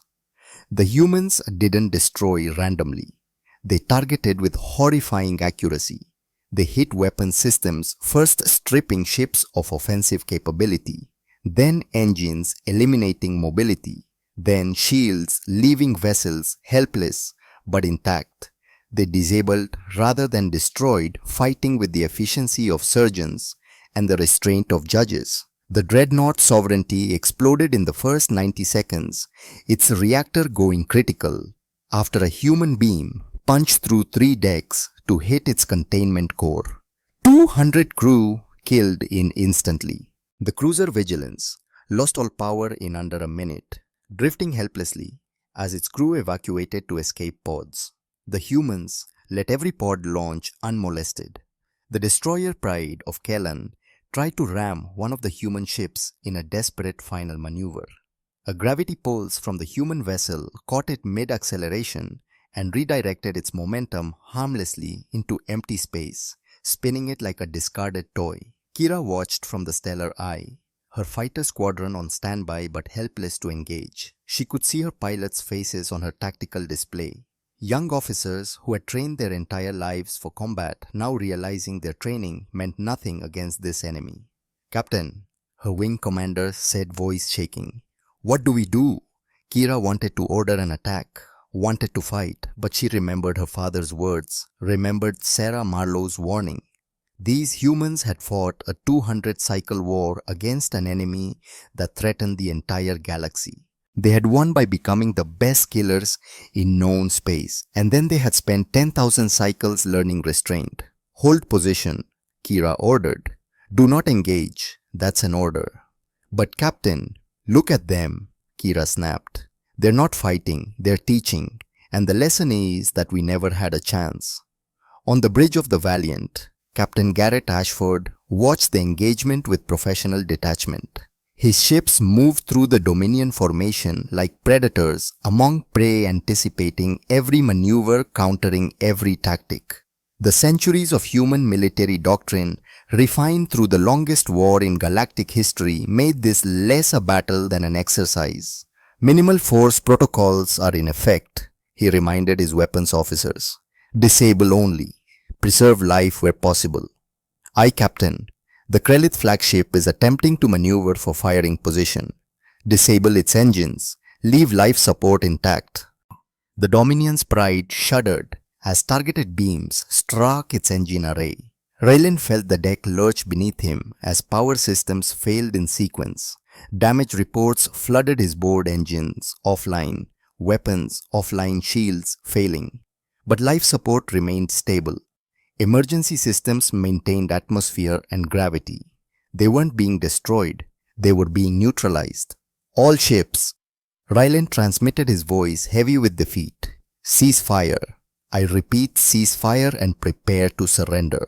The humans didn't destroy randomly. They targeted with horrifying accuracy. They hit weapon systems, first stripping ships of offensive capability, then engines eliminating mobility, then shields leaving vessels helpless but intact. They disabled rather than destroyed, fighting with the efficiency of surgeons and the restraint of judges. The dreadnought Sovereignty exploded in the first 90 seconds, its reactor going critical, after a human beam punched through 3 decks to hit its containment core. 200 crew killed instantly. The cruiser Vigilance lost all power in under a minute, drifting helplessly as its crew evacuated to escape pods. The humans let every pod launch unmolested. The destroyer Pride of Kellan tried to ram one of the human ships in a desperate final maneuver. A gravity pulse from the human vessel caught it mid-acceleration and redirected its momentum harmlessly into empty space, spinning it like a discarded toy. Kira watched from the stellar eye, her fighter squadron on standby but helpless to engage. She could see her pilots' faces on her tactical display. Young officers who had trained their entire lives for combat, now realizing their training meant nothing against this enemy. "Captain," her wing commander said, voice shaking. "What do we do?" Kira wanted to order an attack, wanted to fight, but she remembered her father's words, remembered Sarah Marlowe's warning. These humans had fought a 200-cycle war against an enemy that threatened the entire galaxy. They had won by becoming the best killers in known space, and then they had spent 10,000 cycles learning restraint. "Hold position," Kira ordered. "Do not engage, that's an order." "But Captain, look at them," Kira snapped. "They're not fighting, they're teaching, and the lesson is that we never had a chance." On the bridge of the Valiant, Captain Garrett Ashford watched the engagement with professional detachment. His ships moved through the Dominion formation like predators among prey, anticipating every maneuver, countering every tactic. The centuries of human military doctrine, refined through the longest war in galactic history, made this less a battle than an exercise. "Minimal force protocols are in effect," he reminded his weapons officers. "Disable only. Preserve life where possible." "Aye, Captain. The Krellith flagship is attempting to maneuver for firing position. Disable its engines. Leave life support intact." The Dominion's Pride shuddered as targeted beams struck its engine array. Raylan felt the deck lurch beneath him as power systems failed in sequence. Damage reports flooded his board, engines offline, weapons offline, shields failing. But life support remained stable. Emergency systems maintained atmosphere and gravity. They weren't being destroyed, they were being neutralized. "All ships," Ryland transmitted, his voice heavy with defeat. "Cease fire. I repeat, cease fire and prepare to surrender."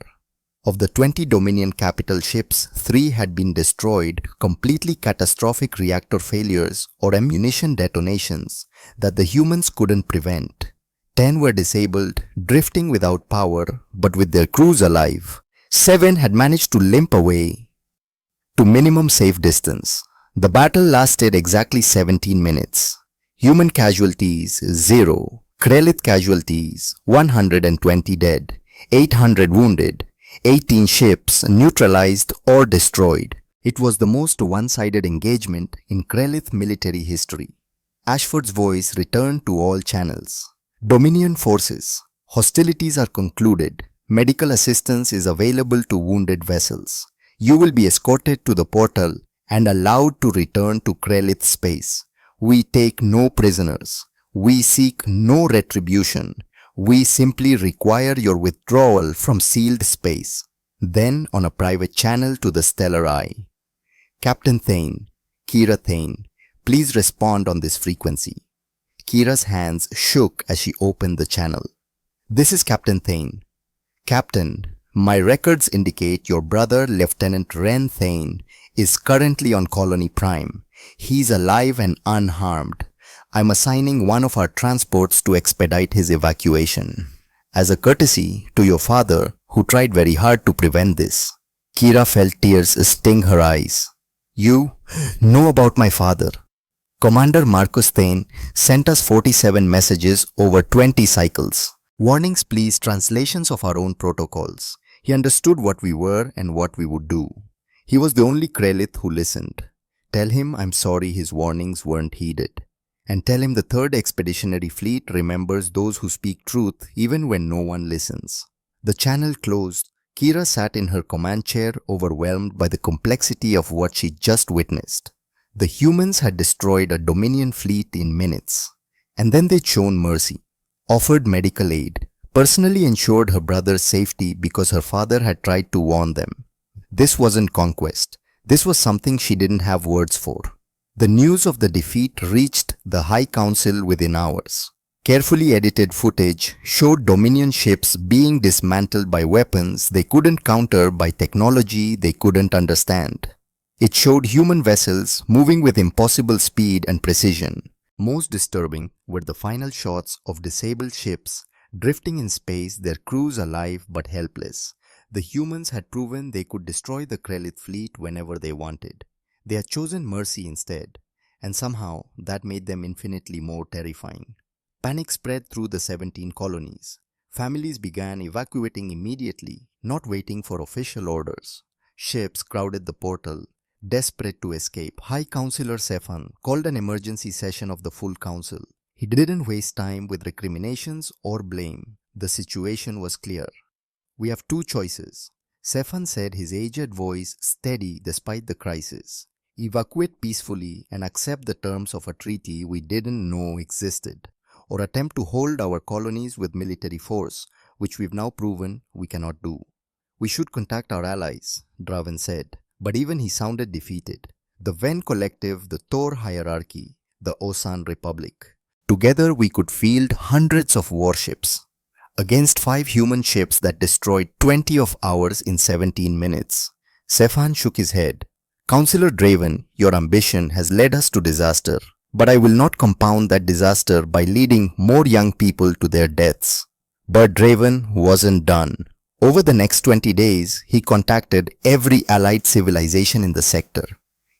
Of the 20 Dominion capital ships, 3 had been destroyed, completely catastrophic reactor failures or ammunition detonations that the humans couldn't prevent. 10 were disabled, drifting without power, but with their crews alive. 7 had managed to limp away to minimum safe distance. The battle lasted exactly 17 minutes. Human casualties 0, Krelith casualties 120 dead, 800 wounded, 18 ships neutralized or destroyed. It was the most one-sided engagement in Krelith military history. Ashford's voice returned to all channels. Dominion forces. Hostilities are concluded. Medical assistance is available to wounded vessels. You will be escorted to the portal and allowed to return to Krelith space. We take no prisoners. We seek no retribution. We simply require your withdrawal from sealed space. Then on a private channel to the Stellar Eye. Captain Thane, Kira Thane, please respond on this frequency. Kira's hands shook as she opened the channel. This is Captain Thane. Captain, my records indicate your brother Lieutenant Ren Thane is currently on Colony Prime. He's alive and unharmed. I'm assigning one of our transports to expedite his evacuation. As a courtesy to your father, who tried very hard to prevent this. Kira felt tears sting her eyes. You know about my father. Commander Marcus Thane sent us 47 messages over 20 cycles. Warnings, please, translations of our own protocols. He understood what we were and what we would do. He was the only Krelith who listened. Tell him I'm sorry his warnings weren't heeded. And tell him the 3rd Expeditionary Fleet remembers those who speak truth even when no one listens. The channel closed. Kira sat in her command chair, overwhelmed by the complexity of what she just witnessed. The humans had destroyed a Dominion fleet in minutes. And then they'd shown mercy, offered medical aid, personally ensured her brother's safety because her father had tried to warn them. This wasn't conquest. This was something she didn't have words for. The news of the defeat reached the High Council within hours. Carefully edited footage showed Dominion ships being dismantled by weapons they couldn't counter, by technology they couldn't understand. It showed human vessels moving with impossible speed and precision. Most disturbing were the final shots of disabled ships drifting in space, their crews alive but helpless. The humans had proven they could destroy the Krelith fleet whenever they wanted. They had chosen mercy instead, and somehow that made them infinitely more terrifying. Panic spread through the 17 colonies. Families began evacuating immediately, not waiting for official orders. Ships crowded the portal, desperate to escape. High Councillor Sefan called an emergency session of the full council. He didn't waste time with recriminations or blame. The situation was clear. We have 2 choices. Sefan said, his aged voice steady despite the crisis. Evacuate peacefully and accept the terms of a treaty we didn't know existed, or attempt to hold our colonies with military force, which we've now proven we cannot do. We should contact our allies, Draven said, but even he sounded defeated. The Ven Collective, the Thor Hierarchy, the Osan Republic. Together we could field hundreds of warships against 5 human ships that destroyed 20 of ours in 17 minutes. Sefan shook his head. Councillor Draven, your ambition has led us to disaster. But I will not compound that disaster by leading more young people to their deaths. But Draven wasn't done. Over the next 20 days, he contacted every allied civilization in the sector.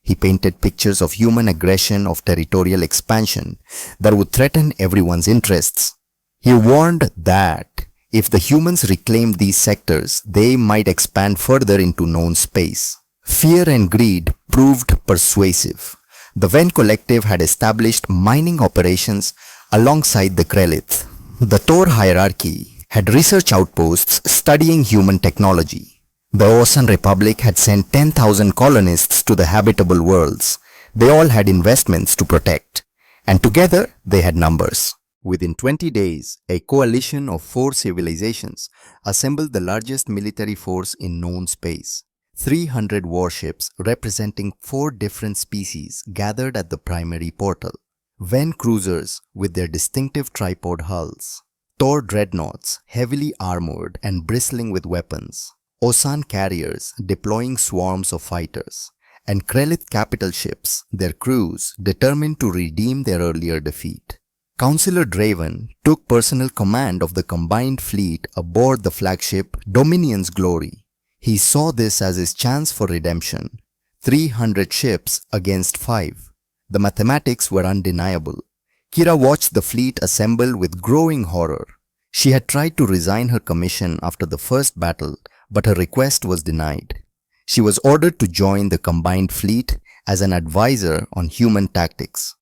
He painted pictures of human aggression, of territorial expansion that would threaten everyone's interests. He warned that if the humans reclaimed these sectors, they might expand further into known space. Fear and greed proved persuasive. The Ven Collective had established mining operations alongside the Krelith. The Thor Hierarchy had research outposts studying human technology. The Osan Republic had sent 10,000 colonists to the habitable worlds. They all had investments to protect. And together they had numbers. Within 20 days, a coalition of 4 civilizations assembled the largest military force in known space. 300 warships representing 4 different species gathered at the primary portal. Ven cruisers with their distinctive tripod hulls. Thor dreadnoughts heavily armored and bristling with weapons. Osan carriers deploying swarms of fighters. And Krelith capital ships, their crews determined to redeem their earlier defeat. Councillor Draven took personal command of the combined fleet aboard the flagship Dominion's Glory. He saw this as his chance for redemption. 300 ships against 5. The mathematics were undeniable. Kira watched the fleet assemble with growing horror. She had tried to resign her commission after the first battle, but her request was denied. She was ordered to join the combined fleet as an advisor on human tactics.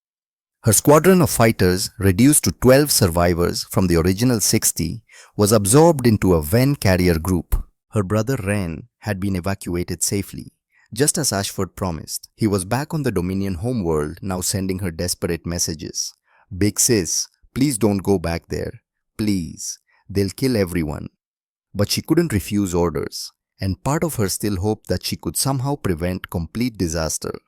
Her squadron of fighters, reduced to 12 survivors from the original 60, was absorbed into a Ven carrier group. Her brother Ren had been evacuated safely. Just as Ashford promised, he was back on the Dominion homeworld, now sending her desperate messages. "Big sis, please don't go back there. Please. They'll kill everyone." But she couldn't refuse orders, and part of her still hoped that she could somehow prevent complete disaster.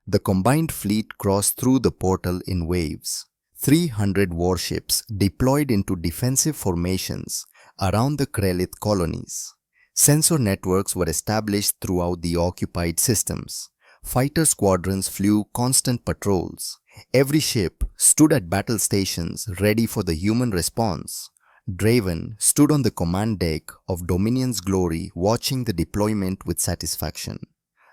The combined fleet crossed through the portal in waves. 300 warships deployed into defensive formations around the Krelith colonies. Sensor networks were established throughout the occupied systems. Fighter squadrons flew constant patrols. Every ship stood at battle stations ready for the human response. Draven stood on the command deck of Dominion's Glory, watching the deployment with satisfaction.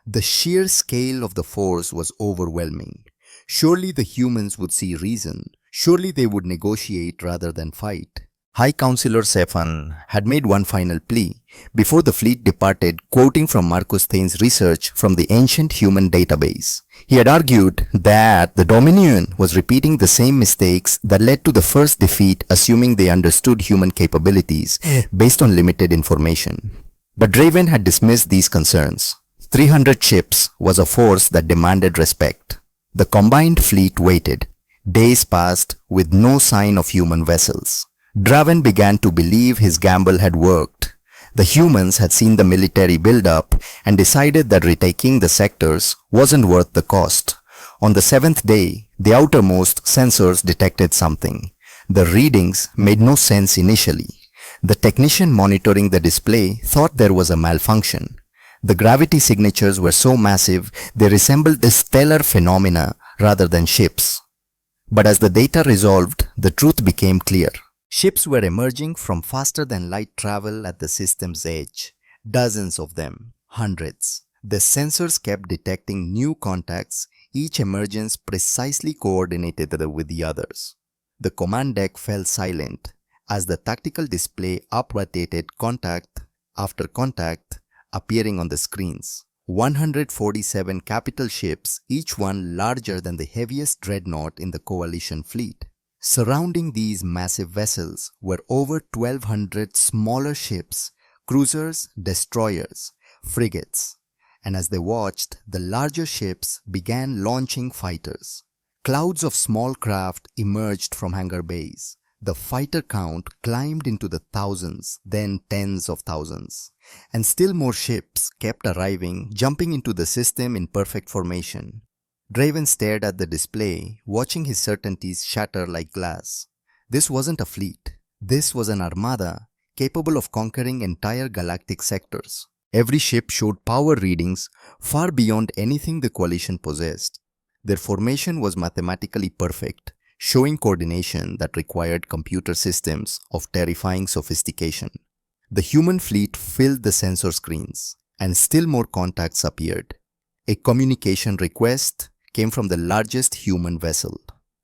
The sheer scale of the force was overwhelming. Surely the humans would see reason. Surely they would negotiate rather than fight. High Counselor Sephan had made one final plea before the fleet departed, quoting from Marcus Thane's research from the ancient human database. He had argued that the Dominion was repeating the same mistakes that led to the first defeat, assuming they understood human capabilities based on limited information. But Draven had dismissed these concerns. 300 ships was a force that demanded respect. The combined fleet waited. Days passed with no sign of human vessels. Draven began to believe his gamble had worked. The humans had seen the military build-up and decided that retaking the sectors wasn't worth the cost. On the 7th day, the outermost sensors detected something. The readings made no sense initially. The technician monitoring the display thought there was a malfunction. The gravity signatures were so massive they resembled the stellar phenomena rather than ships. But as the data resolved, the truth became clear. Ships were emerging from faster-than-light travel at the system's edge. Dozens of them. Hundreds. The sensors kept detecting new contacts, each emergence precisely coordinated with the others. The command deck fell silent as the tactical display uprotated contact after contact, appearing on the screens. 147 capital ships, each one larger than the heaviest dreadnought in the coalition fleet. Surrounding these massive vessels were over 1,200 smaller ships, cruisers, destroyers, frigates. And as they watched, the larger ships began launching fighters. Clouds of small craft emerged from hangar bays. The fighter count climbed into the thousands, then tens of thousands. And still more ships kept arriving, jumping into the system in perfect formation. Draven stared at the display, watching his certainties shatter like glass. This wasn't a fleet. This was an armada capable of conquering entire galactic sectors. Every ship showed power readings far beyond anything the coalition possessed. Their formation was mathematically perfect, showing coordination that required computer systems of terrifying sophistication. The human fleet filled the sensor screens, and still more contacts appeared. A communication request came from the largest human vessel.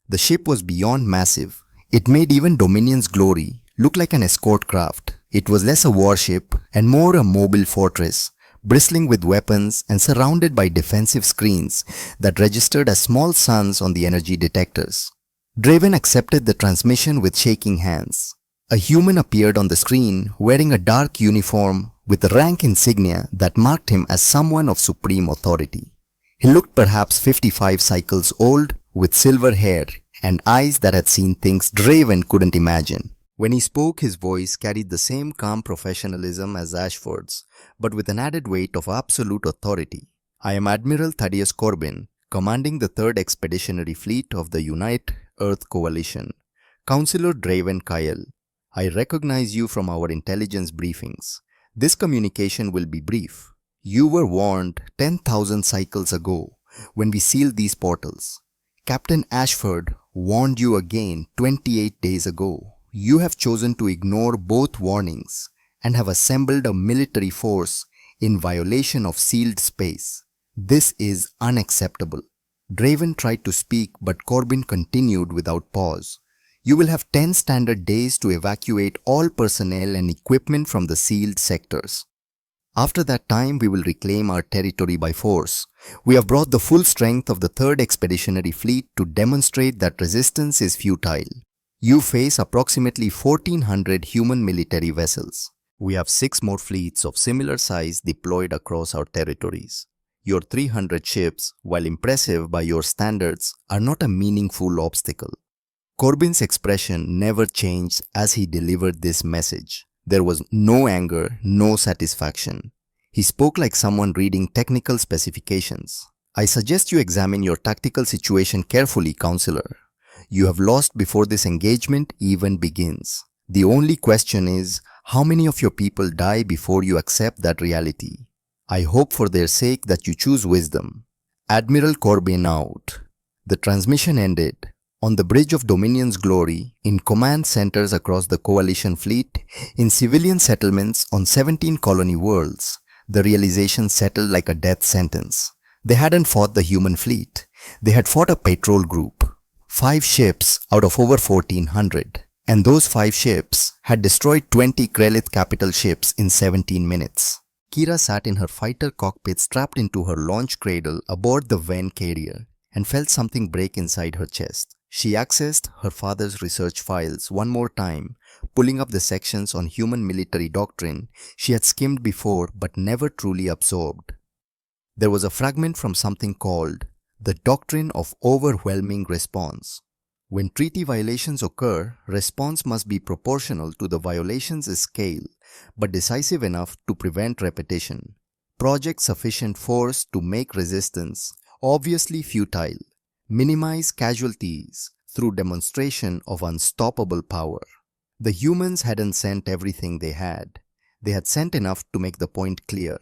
The ship was beyond massive. It made even Dominion's Glory look like an escort craft. It was less a warship and more a mobile fortress, bristling with weapons and surrounded by defensive screens that registered as small suns on the energy detectors. Draven accepted the transmission with shaking hands. A human appeared on the screen wearing a dark uniform with a rank insignia that marked him as someone of supreme authority. He looked perhaps 55 cycles old, with silver hair and eyes that had seen things Draven couldn't imagine. When he spoke, his voice carried the same calm professionalism as Ashford's, but with an added weight of absolute authority. "I am Admiral Thaddeus Corbin, commanding the 3rd Expeditionary Fleet of the Unite Earth Coalition. Counselor Draven Kyle, I recognize you from our intelligence briefings. This communication will be brief. You were warned 10,000 cycles ago when we sealed these portals. Captain Ashford warned you again 28 days ago. You have chosen to ignore both warnings and have assembled a military force in violation of sealed space. This is unacceptable. Draven tried to speak, but Corbin continued without pause. You will have 10 standard days to evacuate all personnel and equipment from the sealed sectors. After that time, we will reclaim our territory by force. We have brought the full strength of the 3rd Expeditionary Fleet to demonstrate that resistance is futile. You face approximately 1,400 human military vessels. We have 6 more fleets of similar size deployed across our territories. Your 300 ships, while impressive by your standards, are not a meaningful obstacle. Corbin's expression never changed as he delivered this message. There was no anger, no satisfaction. He spoke like someone reading technical specifications. I suggest you examine your tactical situation carefully, Counselor. You have lost before this engagement even begins. The only question is, how many of your people die before you accept that reality? I hope for their sake that you choose wisdom. Admiral Corbin out. The transmission ended. On the bridge of Dominion's glory, in command centers across the Coalition fleet, in civilian settlements on 17 colony worlds, the realization settled like a death sentence. They hadn't fought the human fleet. They had fought a patrol group. 5 ships out of over 1,400. And those 5 ships had destroyed 20 Krelith capital ships in 17 minutes. Kira sat in her fighter cockpit strapped into her launch cradle aboard the Ven carrier and felt something break inside her chest. She accessed her father's research files one more time, pulling up the sections on human military doctrine she had skimmed before but never truly absorbed. There was a fragment from something called the Doctrine of Overwhelming Response. When treaty violations occur, response must be proportional to the violation's scale, but decisive enough to prevent repetition. Project sufficient force to make resistance obviously futile. Minimize casualties through demonstration of unstoppable power. The humans hadn't sent everything they had. They had sent enough to make the point clear.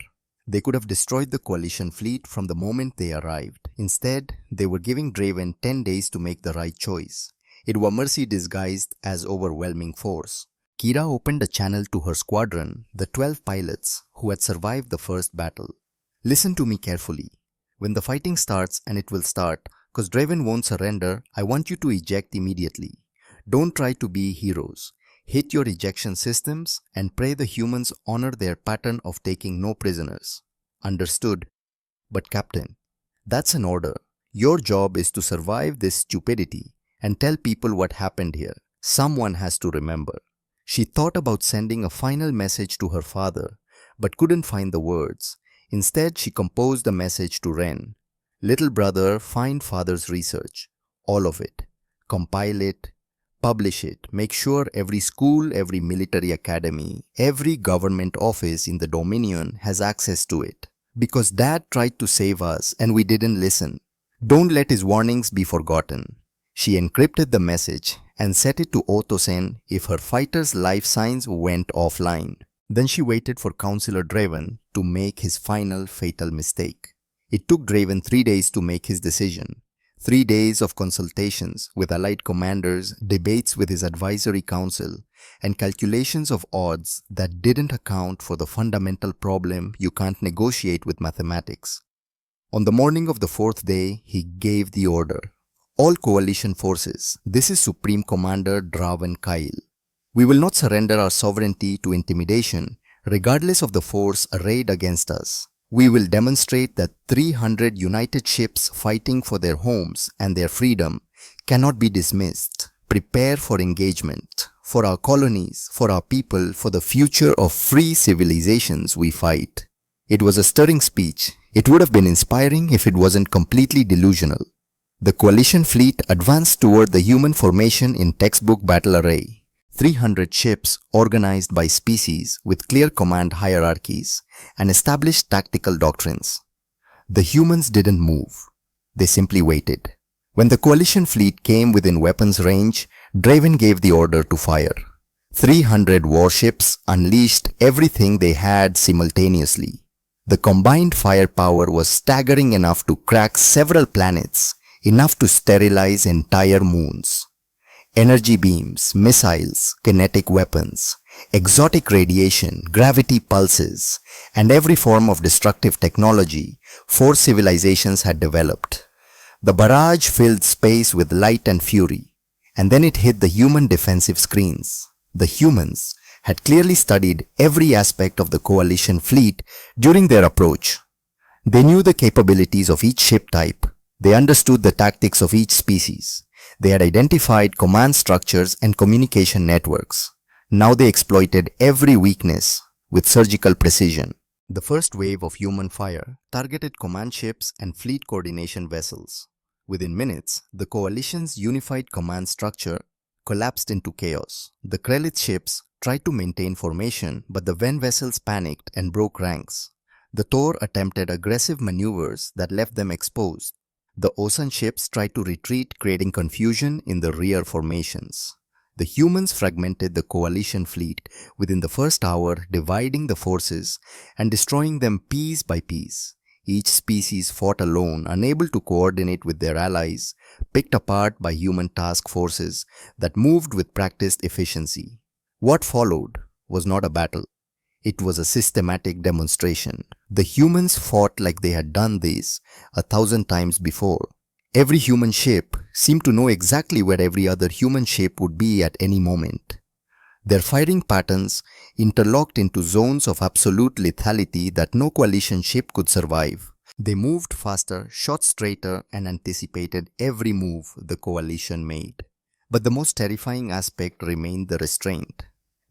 They could have destroyed the Coalition fleet from the moment they arrived. Instead, they were giving Draven 10 days to make the right choice. It was mercy disguised as overwhelming force. Kira opened a channel to her squadron, the 12 pilots who had survived the first battle. Listen to me carefully. When the fighting starts, and it will start, because Draven won't surrender, I want you to eject immediately. Don't try to be heroes. Hit your ejection systems and pray the humans honor their pattern of taking no prisoners. Understood? But Captain, that's an order. Your job is to survive this stupidity and tell people what happened here. Someone has to remember. She thought about sending a final message to her father, but couldn't find the words. Instead, she composed a message to Ren. Little brother, find father's research. All of it. Compile it. Publish it. Make sure every school, every military academy, every government office in the Dominion has access to it. Because Dad tried to save us and we didn't listen. Don't let his warnings be forgotten. She encrypted the message and set it to Ottosen if her fighter's life signs went offline. Then she waited for Counselor Draven to make his final fatal mistake. It took Draven 3 days to make his decision. 3 days of consultations with allied commanders, debates with his advisory council, and calculations of odds that didn't account for the fundamental problem you can't negotiate with mathematics. On the morning of the 4th day, he gave the order. All coalition forces, this is Supreme Commander Draven Kyle. We will not surrender our sovereignty to intimidation, regardless of the force arrayed against us. We will demonstrate that 300 united ships fighting for their homes and their freedom cannot be dismissed. Prepare for engagement, for our colonies, for our people, for the future of free civilizations we fight. It was a stirring speech. It would have been inspiring if it wasn't completely delusional. The coalition fleet advanced toward the human formation in textbook battle array. 300 ships organized by species with clear command hierarchies and established tactical doctrines. The humans didn't move. They simply waited. When the coalition fleet came within weapons range, Draven gave the order to fire. 300 warships unleashed everything they had simultaneously. The combined firepower was staggering enough to crack several planets, enough to sterilize entire moons. Energy beams, missiles, kinetic weapons, Exotic radiation, gravity pulses, and every form of destructive technology four civilizations had developed. The barrage filled space with light and fury, and then it hit the human defensive screens. The humans had clearly studied every aspect of the coalition fleet during their approach. They knew the capabilities of each ship type. They understood the tactics of each species. They had identified command structures and communication networks. Now they exploited every weakness with surgical precision. The first wave of human fire targeted command ships and fleet coordination vessels. Within minutes, the coalition's unified command structure collapsed into chaos. The Krelith ships tried to maintain formation, but the Ven vessels panicked and broke ranks. The Tor attempted aggressive maneuvers that left them exposed. The Osan ships tried to retreat, creating confusion in the rear formations. The humans fragmented the coalition fleet within the first hour, dividing the forces and destroying them piece by piece. Each species fought alone, unable to coordinate with their allies, picked apart by human task forces that moved with practiced efficiency. What followed was not a battle. It was a systematic demonstration. The humans fought like they had done this 1,000 times before. Every human ship seemed to know exactly where every other human ship would be at any moment. Their firing patterns interlocked into zones of absolute lethality that no coalition ship could survive. They moved faster, shot straighter, and anticipated every move the coalition made. But the most terrifying aspect remained the restraint.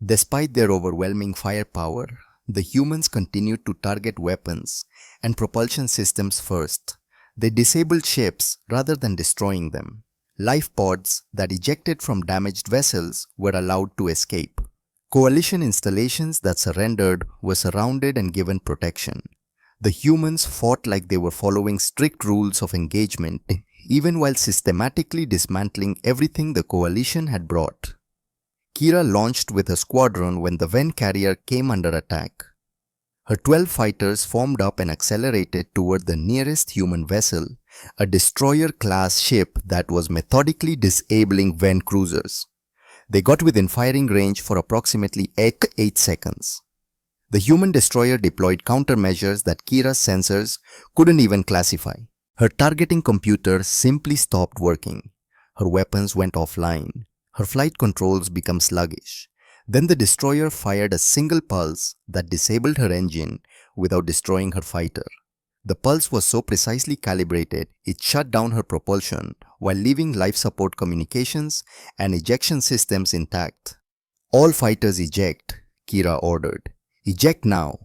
Despite their overwhelming firepower, the humans continued to target weapons and propulsion systems first. They disabled ships rather than destroying them. Life pods that ejected from damaged vessels were allowed to escape. Coalition installations that surrendered were surrounded and given protection. The humans fought like they were following strict rules of engagement, even while systematically dismantling everything the coalition had brought. Kira launched with her squadron when the Ven carrier came under attack. Her 12 fighters formed up and accelerated toward the nearest human vessel, a destroyer-class ship that was methodically disabling Ven cruisers. They got within firing range for approximately 8 seconds. The human destroyer deployed countermeasures that Kira's sensors couldn't even classify. Her targeting computer simply stopped working. Her weapons went offline. Her flight controls became sluggish. Then the destroyer fired a single pulse that disabled her engine without destroying her fighter. The pulse was so precisely calibrated, it shut down her propulsion while leaving life support communications and ejection systems intact. All fighters eject, Kira ordered. Eject now.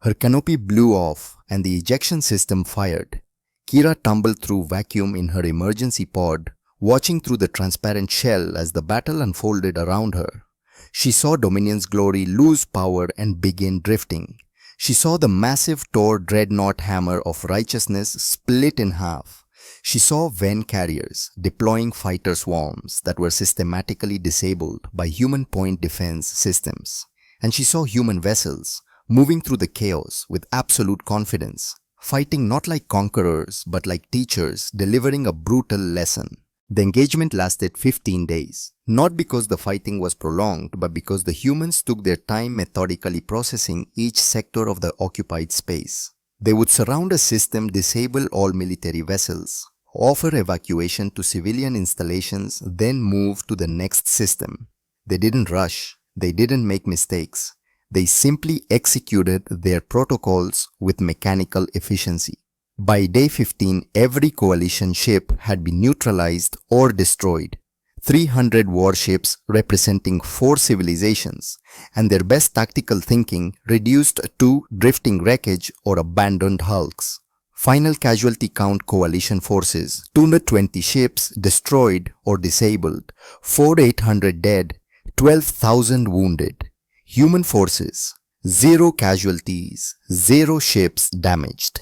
Her canopy blew off and the ejection system fired. Kira tumbled through vacuum in her emergency pod, watching through the transparent shell as the battle unfolded around her. She saw Dominion's glory lose power and begin drifting. She saw the massive Tor dreadnought hammer of righteousness split in half. She saw Ven carriers deploying fighter swarms that were systematically disabled by human point defense systems. And she saw human vessels moving through the chaos with absolute confidence, fighting not like conquerors but like teachers delivering a brutal lesson. The engagement lasted 15 days, not because the fighting was prolonged, but because the humans took their time methodically processing each sector of the occupied space. They would surround a system, disable all military vessels, offer evacuation to civilian installations, then move to the next system. They didn't rush, they didn't make mistakes. They simply executed their protocols with mechanical efficiency. By day 15, every coalition ship had been neutralized or destroyed. 300 warships representing 4 civilizations, and their best tactical thinking reduced to drifting wreckage or abandoned hulks. Final casualty count coalition forces: 220 ships destroyed or disabled, 4,800 dead, 12,000 wounded. Human forces: 0 casualties, 0 ships damaged.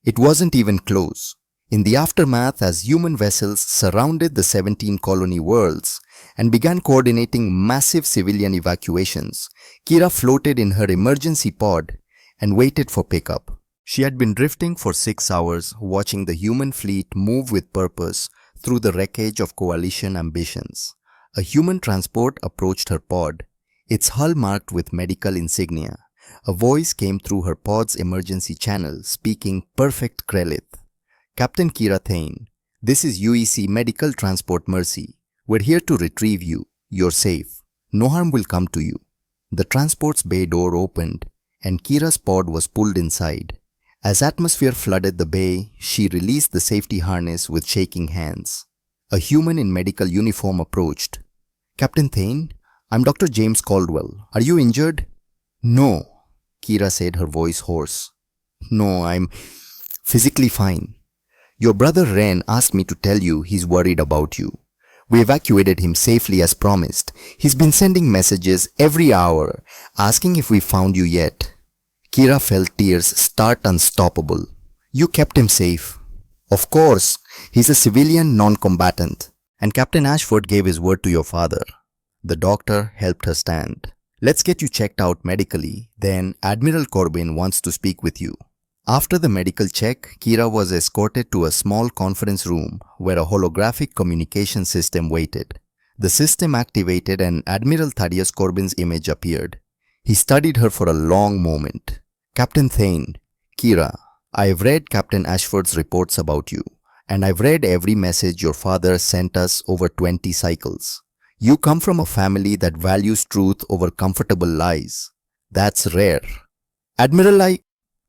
It wasn't even close. In the aftermath, as human vessels surrounded the 17 colony worlds and began coordinating massive civilian evacuations, Kira floated in her emergency pod and waited for pickup. She had been drifting for 6 hours, watching the human fleet move with purpose through the wreckage of coalition ambitions. A human transport approached her pod. its hull marked with medical insignia. A voice came through her pod's emergency channel, speaking perfect Krelith. Captain Kira Thane, this is UEC Medical Transport Mercy. We're here to retrieve you. You're safe. No harm will come to you. The transport's bay door opened, and Kira's pod was pulled inside. As atmosphere flooded the bay, she released the safety harness with shaking hands. A human in medical uniform approached. Captain Thane, I'm Dr. James Caldwell. Are you injured? No, Kira said, her voice hoarse. No, I'm physically fine. Your brother Ren asked me to tell you he's worried about you. We evacuated him safely as promised. He's been sending messages every hour, asking if we found you yet. Kira felt tears start unstoppable. You kept him safe. Of course, he's a civilian non-combatant. And Captain Ashford gave his word to your father. The doctor helped her stand. Let's get you checked out medically. Then Admiral Corbin wants to speak with you. After the medical check, Kira was escorted to a small conference room where a holographic communication system waited. The system activated and Admiral Thaddeus Corbin's image appeared. He studied her for a long moment. Captain Thane, Kira, I've read Captain Ashford's reports about you, and I've read every message your father sent us over 20 cycles. You come from a family that values truth over comfortable lies. That's rare. Admiral,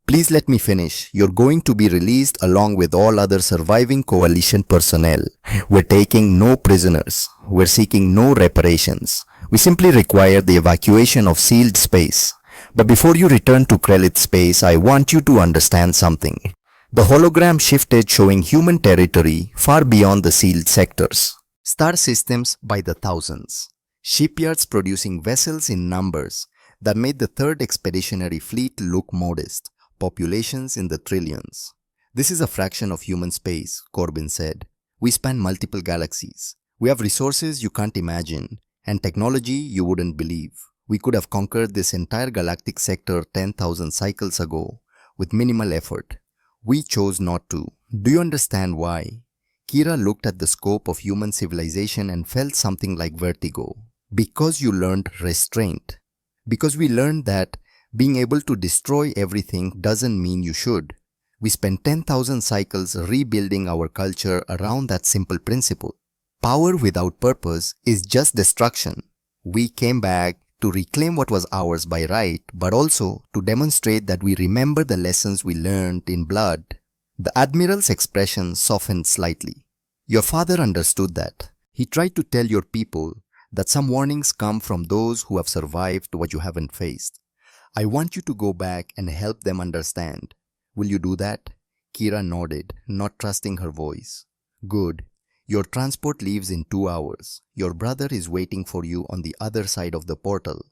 please let me finish. You're going to be released along with all other surviving coalition personnel. We're taking no prisoners. We're seeking no reparations. We simply require the evacuation of sealed space. But before you return to Krelith space, I want you to understand something. The hologram shifted, showing human territory far beyond the sealed sectors. Star systems by the thousands. Shipyards producing vessels in numbers that made the Third Expeditionary Fleet look modest. Populations in the trillions. This is a fraction of human space, Corbin said. We span multiple galaxies. We have resources you can't imagine, and technology you wouldn't believe. We could have conquered this entire galactic sector 10,000 cycles ago with minimal effort. We chose not to. Do you understand why? Kira looked at the scope of human civilization and felt something like vertigo. Because you learned restraint. Because we learned that being able to destroy everything doesn't mean you should. We spent 10,000 cycles rebuilding our culture around that simple principle. Power without purpose is just destruction. We came back to reclaim what was ours by right, but also to demonstrate that we remember the lessons we learned in blood. The Admiral's expression softened slightly. Your father understood that. He tried to tell your people that some warnings come from those who have survived what you haven't faced. I want you to go back and help them understand. Will you do that? Kira nodded, not trusting her voice. Good. Your transport leaves in 2 hours. Your brother is waiting for you on the other side of the portal.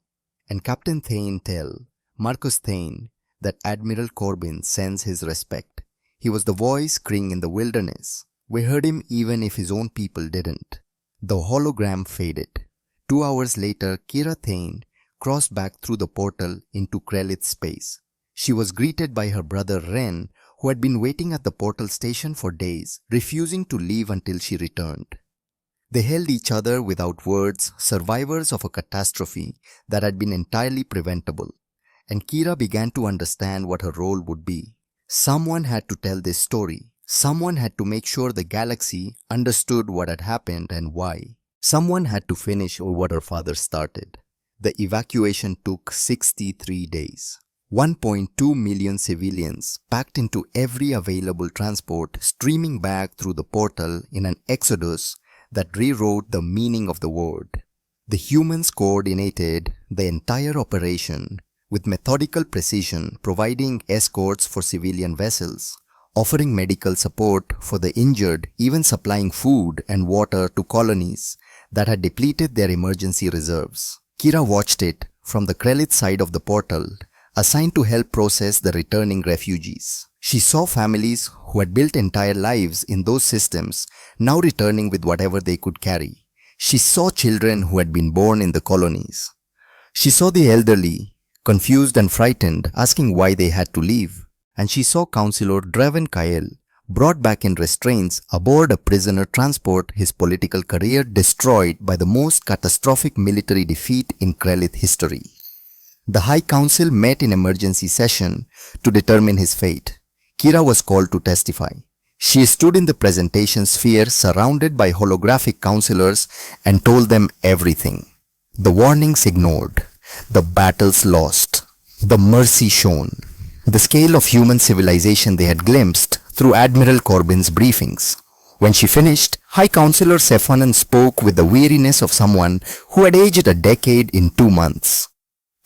And Captain Thane tell Marcus Thane that Admiral Corbin sends his respect. He was the voice screaming in the wilderness. We heard him even if his own people didn't. The hologram faded. 2 hours later, Kira Thane crossed back through the portal into Krelith space. She was greeted by her brother Ren, who had been waiting at the portal station for days, refusing to leave until she returned. They held each other without words, survivors of a catastrophe that had been entirely preventable. And Kira began to understand what her role would be. Someone had to tell this story. Someone had to make sure the galaxy understood what had happened and why. Someone had to finish what her father started. The evacuation took 63 days. 1.2 million civilians packed into every available transport, streaming back through the portal in an exodus that rewrote the meaning of the word. The humans coordinated the entire operation with methodical precision, providing escorts for civilian vessels, offering medical support for the injured, even supplying food and water to colonies that had depleted their emergency reserves. Kira watched it from the Krelith side of the portal, assigned to help process the returning refugees. She saw families who had built entire lives in those systems now returning with whatever they could carry. She saw children who had been born in the colonies. She saw the elderly, confused and frightened, asking why they had to leave. And she saw Counselor Draven Kael Brought back in restraints aboard a prisoner transport, his political career destroyed by the most catastrophic military defeat in Krelith history. The High Council met in emergency session to determine his fate. Kira was called to testify. She stood in the presentation sphere surrounded by holographic counselors and told them everything. The warnings ignored, the battles lost, the mercy shown, the scale of human civilization they had glimpsed through Admiral Corbin's briefings. When she finished, High Counselor Sephanan spoke with the weariness of someone who had aged a decade in 2 months.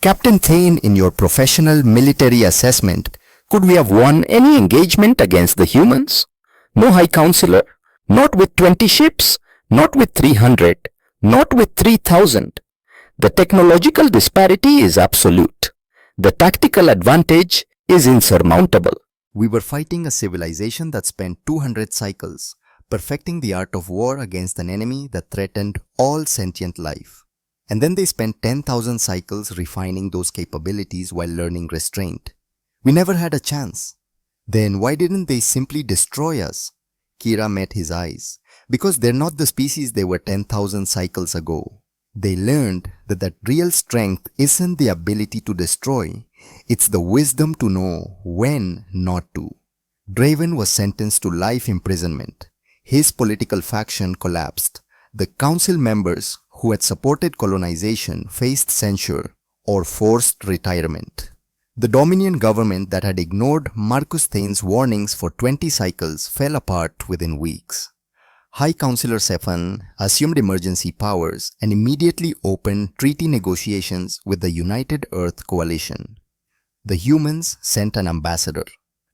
Captain Thane, in your professional military assessment, could we have won any engagement against the humans? No, High Counselor. Not with 20 ships, not with 300, not with 3,000. The technological disparity is absolute. The tactical advantage is insurmountable. We were fighting a civilization that spent 200 cycles, perfecting the art of war against an enemy that threatened all sentient life. And then they spent 10,000 cycles refining those capabilities while learning restraint. We never had a chance. Then why didn't they simply destroy us? Kira met his eyes. Because they're not the species they were 10,000 cycles ago. They learned that real strength isn't the ability to destroy. It's the wisdom to know when not to. Draven was sentenced to life imprisonment. His political faction collapsed. The council members who had supported colonization faced censure or forced retirement. The Dominion government that had ignored Marcus Thane's warnings for 20 cycles fell apart within weeks. High Counselor Sephan assumed emergency powers and immediately opened treaty negotiations with the United Earth Coalition. The humans sent an ambassador.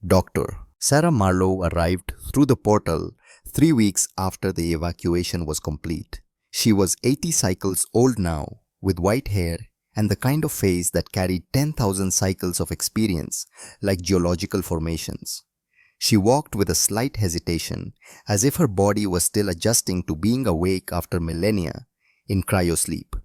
Dr. Sarah Marlowe arrived through the portal 3 weeks after the evacuation was complete. She was 80 cycles old now, with white hair and the kind of face that carried 10,000 cycles of experience, like geological formations. She walked with a slight hesitation, as if her body was still adjusting to being awake after millennia in cryosleep.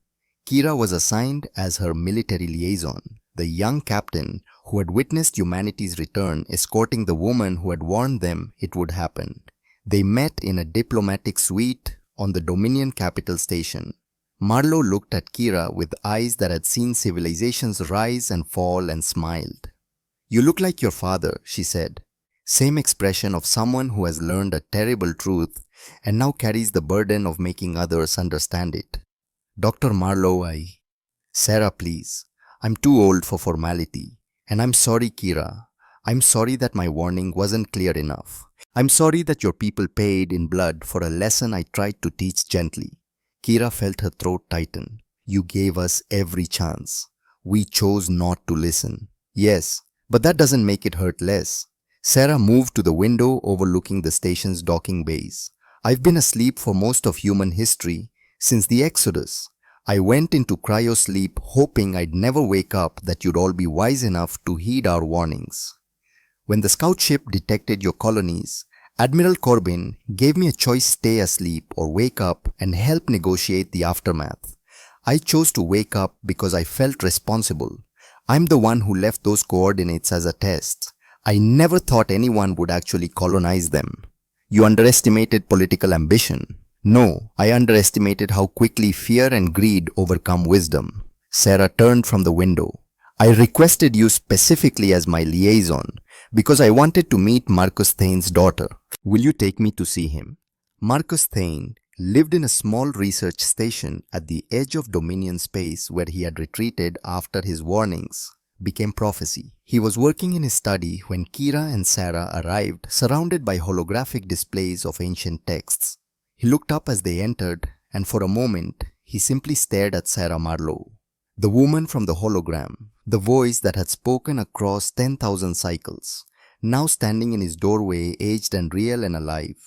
Kira was assigned as her military liaison, the young captain who had witnessed humanity's return escorting the woman who had warned them it would happen. They met in a diplomatic suite on the Dominion capital station. Marlowe looked at Kira with eyes that had seen civilizations rise and fall and smiled. "You look like your father," she said. Same expression of someone who has learned a terrible truth and now carries the burden of making others understand it. "Dr. Marlowe, Sarah, please. I'm too old for formality. And I'm sorry, Kira. I'm sorry that my warning wasn't clear enough. I'm sorry that your people paid in blood for a lesson I tried to teach gently." Kira felt her throat tighten. "You gave us every chance. We chose not to listen." "Yes, but that doesn't make it hurt less." Sarah moved to the window overlooking the station's docking bays. "I've been asleep for most of human history, since the Exodus. I went into cryosleep hoping I'd never wake up, that you'd all be wise enough to heed our warnings. When the scout ship detected your colonies, Admiral Corbin gave me a choice: stay asleep or wake up and help negotiate the aftermath. I chose to wake up because I felt responsible. I'm the one who left those coordinates as a test. I never thought anyone would actually colonize them. You underestimated political ambition." "No, I underestimated how quickly fear and greed overcome wisdom." Sarah turned from the window. "I requested you specifically as my liaison because I wanted to meet Marcus Thane's daughter. Will you take me to see him?" Marcus Thane lived in a small research station at the edge of Dominion space where he had retreated after his warnings became prophecy. He was working in his study when Kira and Sarah arrived, surrounded by holographic displays of ancient texts. He looked up as they entered, and for a moment, he simply stared at Sarah Marlowe. The woman from the hologram, the voice that had spoken across 10,000 cycles, now standing in his doorway, aged and real and alive.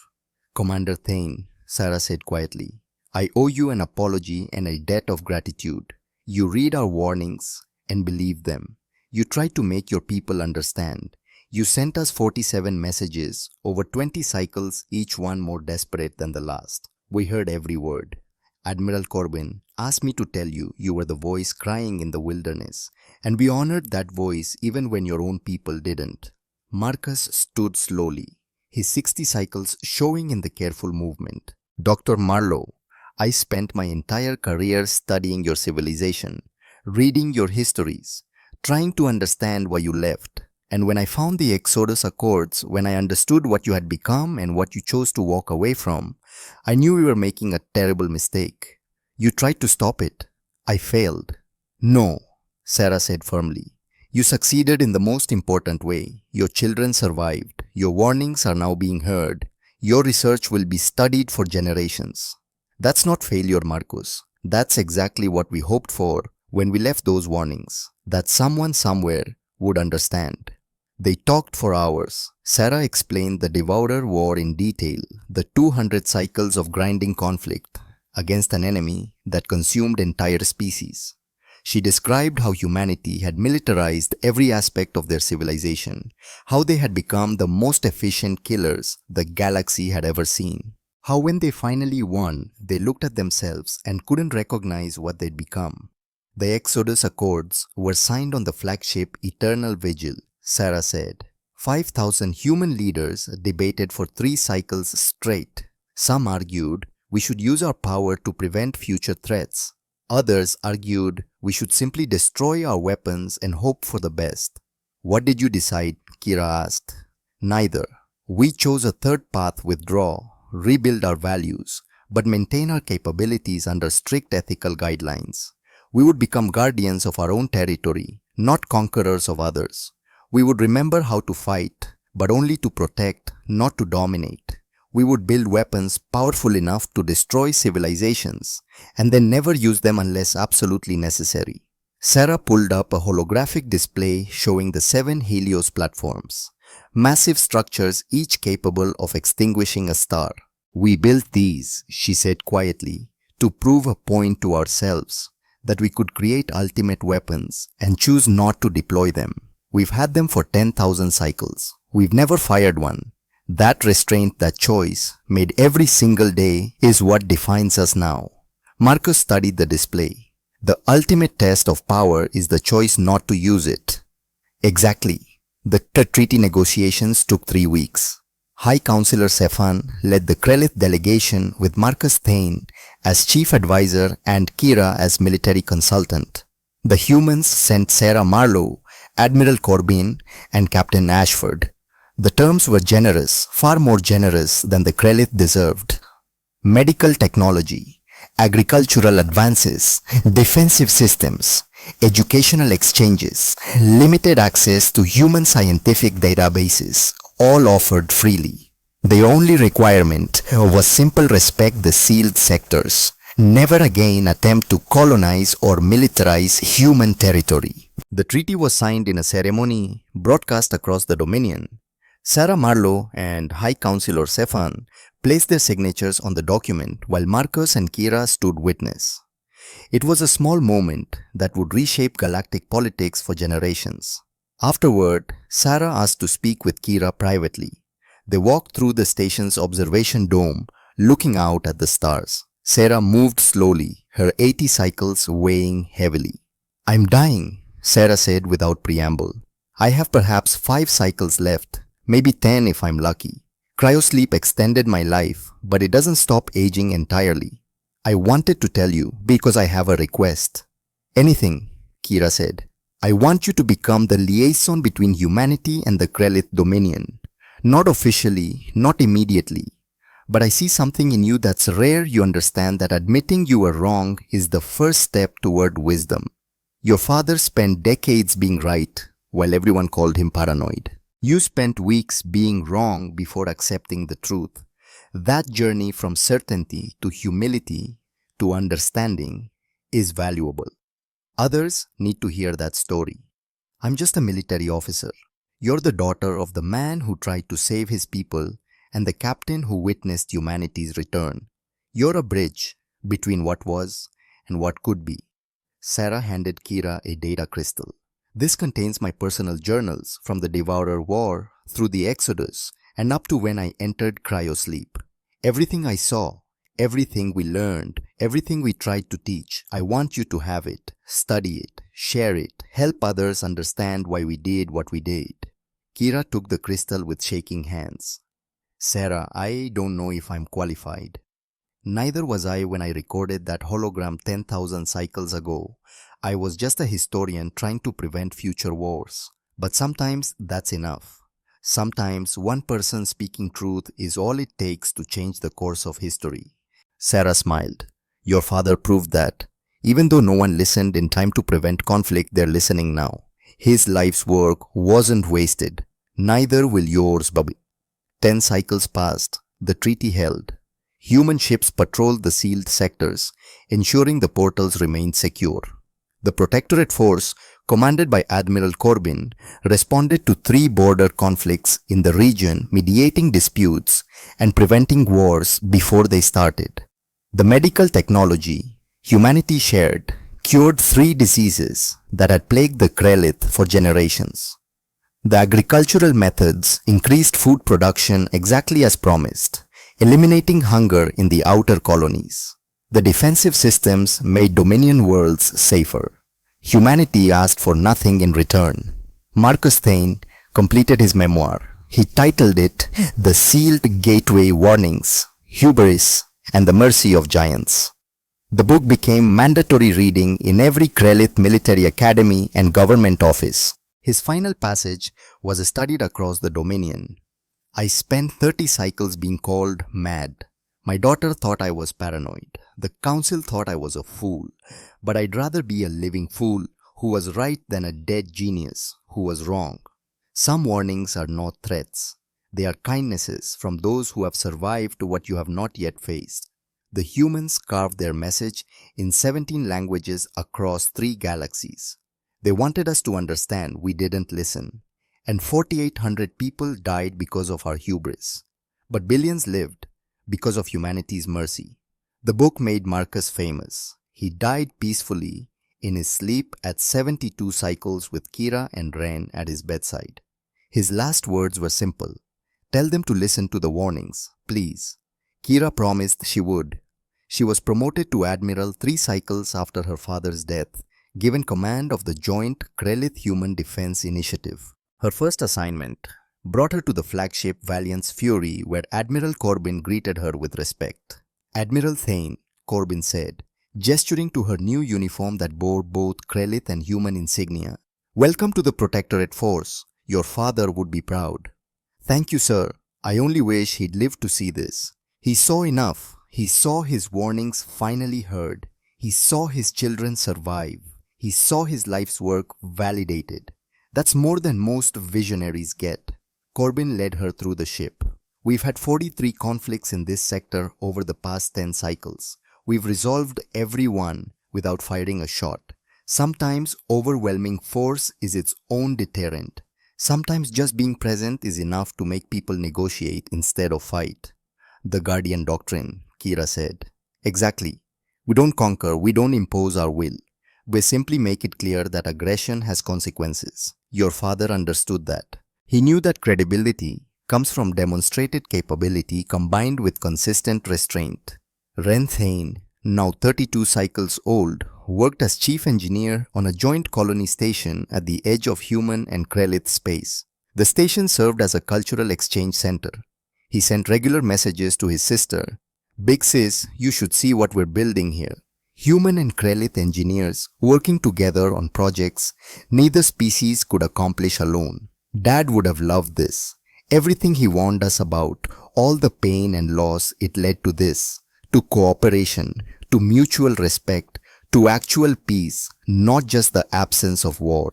"Commander Thane," Sarah said quietly, "I owe you an apology and a debt of gratitude. You read our warnings and believe them. You tried to make your people understand. You sent us 47 messages, over 20 cycles, each one more desperate than the last. We heard every word. Admiral Corbin asked me to tell you you were the voice crying in the wilderness, and we honored that voice even when your own people didn't." Marcus stood slowly. his 60 cycles showing in the careful movement. Dr. Marlowe, I spent my entire career studying your civilization, reading your histories, trying to understand why you left. And when I found the Exodus Accords, when I understood what you had become and what you chose to walk away from, I knew we were making a terrible mistake. You tried to stop it. I failed. No, Sarah said firmly. You succeeded in the most important way. Your children survived. Your warnings are now being heard. Your research will be studied for generations. That's not failure, Marcus. That's exactly what we hoped for when we left those warnings. That someone somewhere would understand. They talked for hours. Sarah explained the Devourer War in detail, the 200 cycles of grinding conflict against an enemy that consumed entire species. She described how humanity had militarized every aspect of their civilization, how they had become the most efficient killers the galaxy had ever seen, how when they finally won, they looked at themselves and couldn't recognize what they'd become. The Exodus Accords were signed on the flagship Eternal Vigil, Sarah said. 5,000 human leaders debated for 3 cycles straight. Some argued we should use our power to prevent future threats. Others argued we should simply destroy our weapons and hope for the best. What did you decide? Kira asked. Neither. We chose a third path: withdraw, rebuild our values, but maintain our capabilities under strict ethical guidelines. We would become guardians of our own territory, not conquerors of others. We would remember how to fight, but only to protect, not to dominate. We would build weapons powerful enough to destroy civilizations, and then never use them unless absolutely necessary. Sarah pulled up a holographic display showing the 7 Helios platforms, massive structures each capable of extinguishing a star. We built these, she said quietly, to prove a point to ourselves, that we could create ultimate weapons and choose not to deploy them. We've had them for 10,000 cycles. We've never fired one. That restraint, that choice, made every single day, is what defines us now. Marcus studied the display. The ultimate test of power is the choice not to use it. Exactly. The treaty negotiations took 3 weeks. High Counselor Sefan led the Krelith delegation with Marcus Thane as chief advisor and Kira as military consultant. The humans sent Sarah Marlowe, Admiral Corbin, and Captain Ashford. The terms were generous, far more generous than the Krelith deserved. Medical technology, agricultural advances, defensive systems, educational exchanges, limited access to human scientific databases, all offered freely. The only requirement was simple: respect the sealed sectors. Never again attempt to colonize or militarize human territory. The treaty was signed in a ceremony broadcast across the Dominion. Sarah Marlowe and High Counselor Sefan placed their signatures on the document while Marcus and Kira stood witness. It was a small moment that would reshape galactic politics for generations. Afterward, Sarah asked to speak with Kira privately. They walked through the station's observation dome, looking out at the stars. Sarah moved slowly, her 80 cycles weighing heavily. I'm dying, Sarah said without preamble. I have perhaps 5 cycles left. Maybe 10 if I'm lucky. Cryosleep extended my life, but it doesn't stop aging entirely. I wanted to tell you because I have a request. Anything, Kira said. I want you to become the liaison between humanity and the Krelith Dominion. Not officially, not immediately. But I see something in you that's rare. You understand that admitting you were wrong is the first step toward wisdom. Your father spent decades being right, while everyone called him paranoid. You spent weeks being wrong before accepting the truth. That journey from certainty to humility to understanding is valuable. Others need to hear that story. I'm just a military officer. You're the daughter of the man who tried to save his people and the captain who witnessed humanity's return. You're a bridge between what was and what could be. Sarah handed Kira a data crystal. This contains my personal journals from the Devourer War through the Exodus and up to when I entered cryosleep. Everything I saw, everything we learned, everything we tried to teach, I want you to have it, study it, share it, help others understand why we did what we did. Kira took the crystal with shaking hands. Sarah, I don't know if I'm qualified. Neither was I when I recorded that hologram 10,000 cycles ago. I was just a historian trying to prevent future wars. But sometimes that's enough. Sometimes one person speaking truth is all it takes to change the course of history. Sarah smiled. Your father proved that. Even though no one listened in time to prevent conflict, they're listening now. His life's work wasn't wasted. Neither will yours, Bobby. 10 cycles passed. The treaty held. Human ships patrolled the sealed sectors, ensuring the portals remained secure. The Protectorate Force, commanded by Admiral Corbin, responded to 3 border conflicts in the region, mediating disputes and preventing wars before they started. The medical technology humanity shared cured 3 diseases that had plagued the Krelith for generations. The agricultural methods increased food production exactly as promised, eliminating hunger in the outer colonies. The defensive systems made Dominion worlds safer. Humanity asked for nothing in return. Marcus Thane completed his memoir. He titled it The Sealed Gateway Warnings, Hubris, and the Mercy of Giants. The book became mandatory reading in every Krelith military academy and government office. His final passage was studied across the Dominion. I spent 30 cycles being called mad. My daughter thought I was paranoid. The council thought I was a fool. But I'd rather be a living fool who was right than a dead genius who was wrong. Some warnings are not threats. They are kindnesses from those who have survived what you have not yet faced. The humans carved their message in 17 languages across 3 galaxies. They wanted us to understand we didn't listen. And 4,800 people died because of our hubris. But billions lived because of humanity's mercy. The book made Marcus famous. He died peacefully in his sleep at 72 cycles with Kira and Ren at his bedside. His last words were simple. Tell them to listen to the warnings, please. Kira promised she would. She was promoted to Admiral 3 cycles after her father's death, given command of the Joint Krelith Human Defense Initiative. Her first assignment brought her to the flagship Valiant's Fury, where Admiral Corbin greeted her with respect. Admiral Thane, Corbin said, gesturing to her new uniform that bore both Krelith and human insignia. Welcome to the Protectorate Force. Your father would be proud. Thank you, sir. I only wish he'd lived to see this. He saw enough. He saw his warnings finally heard. He saw his children survive. He saw his life's work validated. That's more than most visionaries get. Corbin led her through the ship. We've had 43 conflicts in this sector over the past 10 cycles. We've resolved every one without firing a shot. Sometimes overwhelming force is its own deterrent. Sometimes just being present is enough to make people negotiate instead of fight. The Guardian Doctrine, Kira said. Exactly. We don't conquer, we don't impose our will. We simply make it clear that aggression has consequences. Your father understood that. He knew that credibility comes from demonstrated capability combined with consistent restraint. Ren Thane, now 32 cycles old, worked as chief engineer on a joint colony station at the edge of human and Krelith space. The station served as a cultural exchange center. He sent regular messages to his sister. Big sis, you should see what we're building here. Human and Krelith engineers working together on projects neither species could accomplish alone. Dad would have loved this. Everything he warned us about, all the pain and loss it led to this, to cooperation, to mutual respect, to actual peace, not just the absence of war.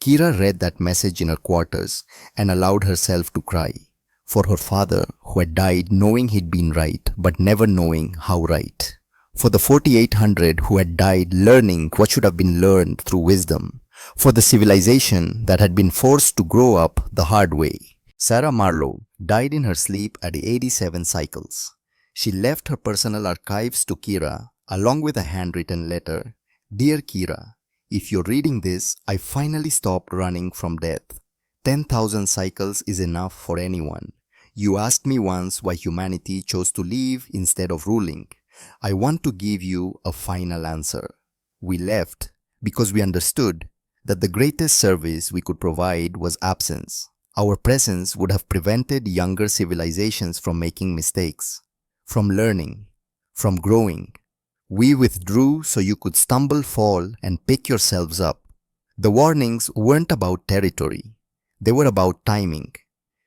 Kira read that message in her quarters and allowed herself to cry. For her father, who had died knowing he'd been right, but never knowing how right. For the 4,800 who had died learning what should have been learned through wisdom. For the civilization that had been forced to grow up the hard way. Sarah Marlowe died in her sleep at 87 cycles. She left her personal archives to Kira, along with a handwritten letter. Dear Kira, if you're reading this, I finally stopped running from death. 10,000 cycles is enough for anyone. You asked me once why humanity chose to live instead of ruling. I want to give you a final answer. We left because we understood that the greatest service we could provide was absence. Our presence would have prevented younger civilizations from making mistakes, from learning, from growing. We withdrew so you could stumble, fall, and pick yourselves up. The warnings weren't about territory. They were about timing.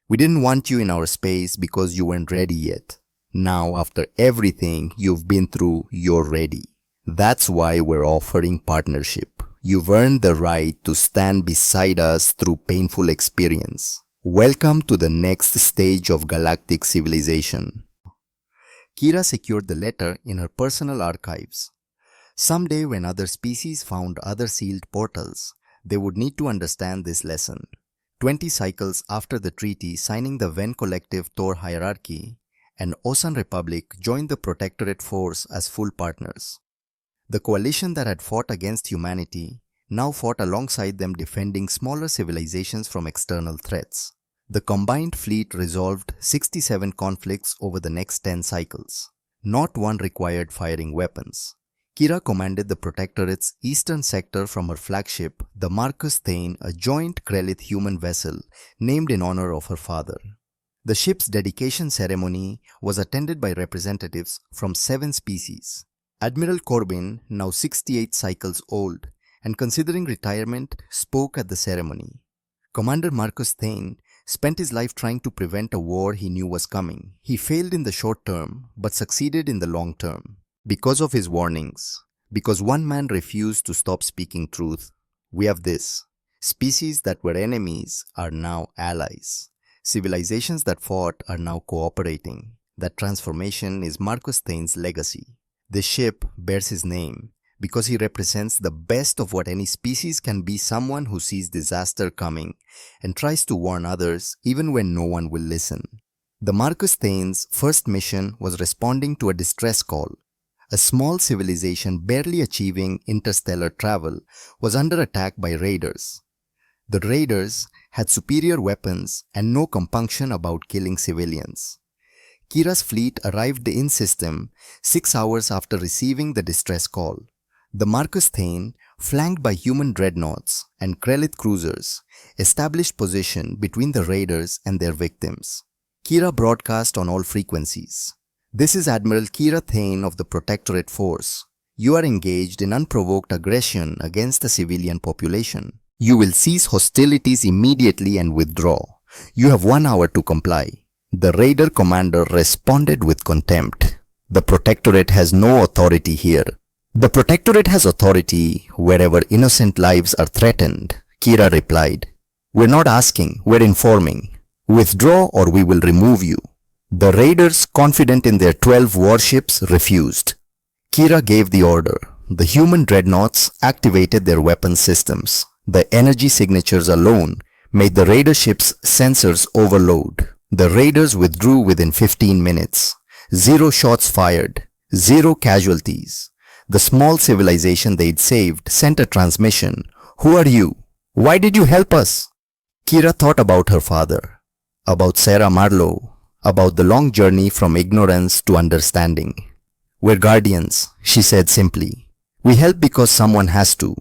We didn't want you in our space because you weren't ready yet. Now, after everything you've been through, you're ready. That's why we're offering partnership. You've earned the right to stand beside us through painful experience. Welcome to the next stage of galactic civilization. Kira secured the letter in her personal archives. Someday when other species found other sealed portals, they would need to understand this lesson. 20 cycles after the treaty signing the Venn Collective Thor hierarchy, and Osan Republic joined the Protectorate force as full partners. The coalition that had fought against humanity now fought alongside them, defending smaller civilizations from external threats. The combined fleet resolved 67 conflicts over the next 10 cycles. Not one required firing weapons. Kira commanded the Protectorate's eastern sector from her flagship, the Marcus Thane, a joint Krellith human vessel named in honor of her father. The ship's dedication ceremony was attended by representatives from 7 species. Admiral Corbin, now 68 cycles old and considering retirement, spoke at the ceremony. Commander Marcus Thane spent his life trying to prevent a war he knew was coming. He failed in the short term, but succeeded in the long term. Because of his warnings, because one man refused to stop speaking truth, we have this. Species that were enemies are now allies. Civilizations that fought are now cooperating. That transformation is Marcus Thane's legacy. The ship bears his name because he represents the best of what any species can be, someone who sees disaster coming and tries to warn others even when no one will listen. The Marcus Thane's first mission was responding to a distress call. A small civilization barely achieving interstellar travel was under attack by raiders. The raiders had superior weapons and no compunction about killing civilians. Kira's fleet arrived in system 6 hours after receiving the distress call. The Marcus Thane, flanked by human dreadnoughts and Krellith cruisers, established position between the raiders and their victims. Kira broadcast on all frequencies. This is Admiral Kira Thane of the Protectorate Force. You are engaged in unprovoked aggression against the civilian population. You will cease hostilities immediately and withdraw. You have 1 hour to comply. The raider commander responded with contempt. The Protectorate has no authority here. The Protectorate has authority wherever innocent lives are threatened, Kira replied. We're not asking, we're informing. Withdraw or we will remove you. The raiders, confident in their 12 warships, refused. Kira gave the order. The human dreadnoughts activated their weapon systems. The energy signatures alone made the raider ships' sensors overload. The raiders withdrew within 15 minutes. 0 shots fired. 0 casualties. The small civilization they'd saved sent a transmission. Who are you? Why did you help us? Kira thought about her father, about Sarah Marlowe, about the long journey from ignorance to understanding. We're guardians, she said simply. We help because someone has to,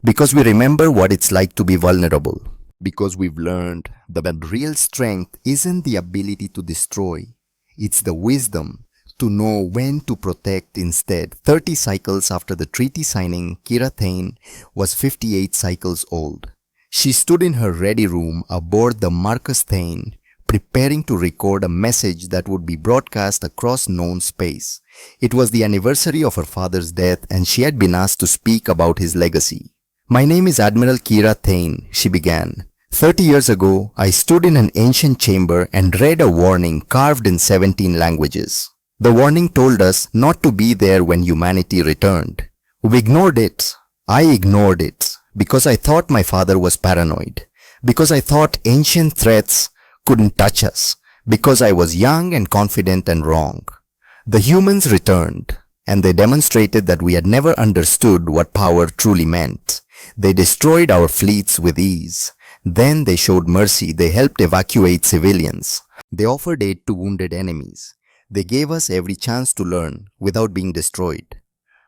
because we remember what it's like to be vulnerable, because we've learned that real strength isn't the ability to destroy, it's the wisdom to know when to protect instead. 30 cycles after the treaty signing, Kira Thane was 58 cycles old. She stood in her ready room aboard the Marcus Thane, preparing to record a message that would be broadcast across known space. It was the anniversary of her father's death and she had been asked to speak about his legacy. My name is Admiral Kira Thane, she began. 30 years ago, I stood in an ancient chamber and read a warning carved in 17 languages. The warning told us not to be there when humanity returned. We ignored it. I ignored it because I thought my father was paranoid, because I thought ancient threats couldn't touch us, because I was young and confident and wrong. The humans returned, and they demonstrated that we had never understood what power truly meant. They destroyed our fleets with ease. Then they showed mercy. They helped evacuate civilians. They offered aid to wounded enemies. They gave us every chance to learn without being destroyed.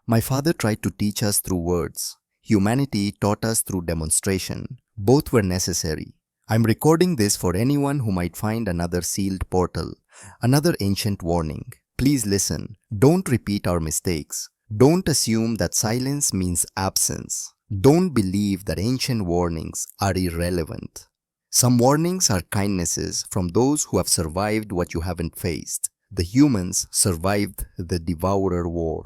My father tried to teach us through words. Humanity taught us through demonstration. Both were necessary. I'm recording this for anyone who might find another sealed portal, another ancient warning. Please listen. Don't repeat our mistakes. Don't assume that silence means absence. Don't believe that ancient warnings are irrelevant. Some warnings are kindnesses from those who have survived what you haven't faced. The humans survived the Devourer War.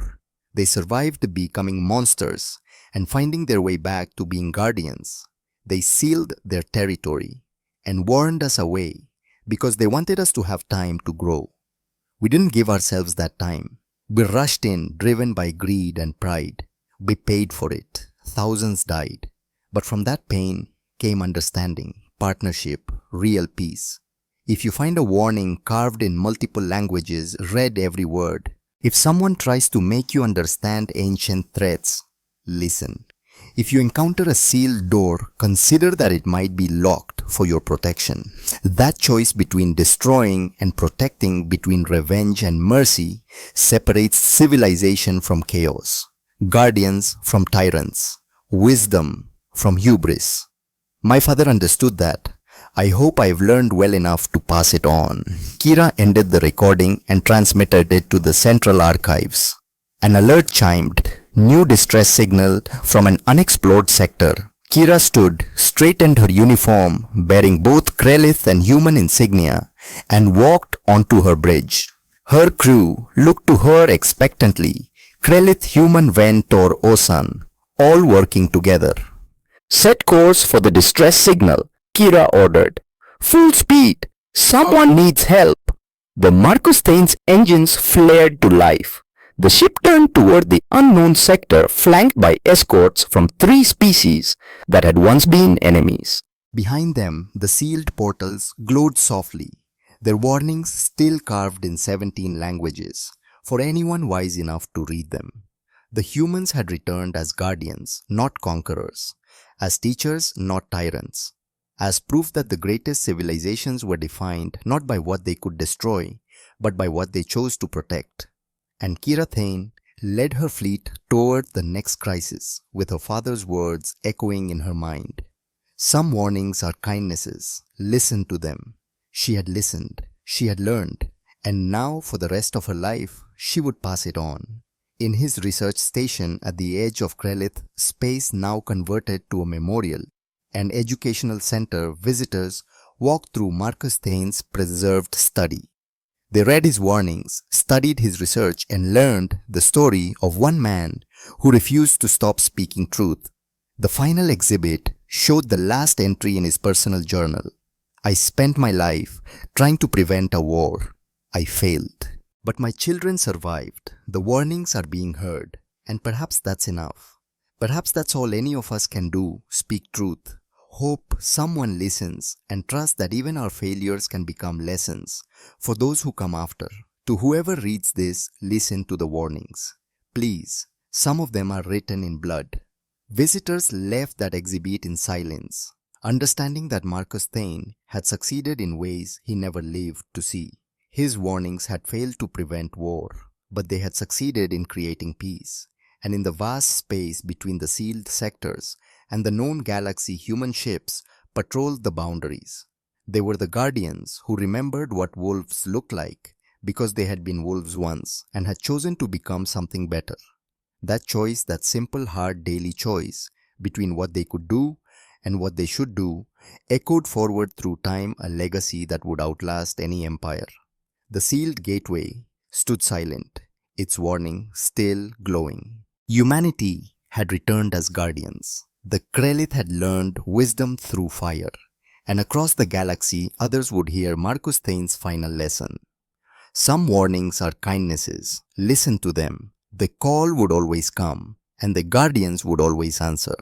They survived becoming monsters and finding their way back to being guardians. They sealed their territory and warned us away because they wanted us to have time to grow. We didn't give ourselves that time. We rushed in, driven by greed and pride. We paid for it. Thousands died. But from that pain came understanding, partnership, real peace. If you find a warning carved in multiple languages, read every word. If someone tries to make you understand ancient threats, listen. If you encounter a sealed door, consider that it might be locked for your protection. That choice between destroying and protecting, between revenge and mercy, separates civilization from chaos, guardians from tyrants, wisdom from hubris. My father understood that. I hope I've learned well enough to pass it on. Kira ended the recording and transmitted it to the central archives. An alert chimed. New distress signal from an unexplored sector. Kira stood, straightened her uniform, bearing both Krelith and human insignia, and walked onto her bridge. Her crew looked to her expectantly. Krelith, human Ventor, Osan, all working together. Set course for the distress signal, Kira ordered. Full speed! Someone needs help! The Marcus Thane's engines flared to life. The ship turned toward the unknown sector, flanked by escorts from 3 species that had once been enemies. Behind them, the sealed portals glowed softly, their warnings still carved in 17 languages, for anyone wise enough to read them. The humans had returned as guardians, not conquerors, as teachers, not tyrants, as proof that the greatest civilizations were defined not by what they could destroy, but by what they chose to protect. And Kira Thane led her fleet toward the next crisis, with her father's words echoing in her mind. Some warnings are kindnesses. Listen to them. She had listened. She had learned. And now, for the rest of her life, she would pass it on. In his research station at the edge of Krelith, space now converted to a memorial, an educational center, visitors walked through Marcus Thane's preserved study. They read his warnings, studied his research, and learned the story of one man who refused to stop speaking truth. The final exhibit showed the last entry in his personal journal. I spent my life trying to prevent a war. I failed. But my children survived. The warnings are being heard. And perhaps that's enough. Perhaps that's all any of us can do, speak truth. Hope someone listens and trust that even our failures can become lessons for those who come after. To whoever reads this, listen to the warnings. Please, some of them are written in blood. Visitors left that exhibit in silence, understanding that Marcus Thane had succeeded in ways he never lived to see. His warnings had failed to prevent war, but they had succeeded in creating peace. And in the vast space between the sealed sectors and the known galaxy, human ships patrolled the boundaries. They were the guardians who remembered what wolves looked like because they had been wolves once and had chosen to become something better. That choice, that simple, hard daily choice between what they could do and what they should do, echoed forward through time, a legacy that would outlast any empire. The sealed gateway stood silent, its warning still glowing. Humanity had returned as guardians. The Krelith had learned wisdom through fire, and across the galaxy others would hear Marcus Thane's final lesson. Some warnings are kindnesses. Listen to them. The call would always come, and the guardians would always answer.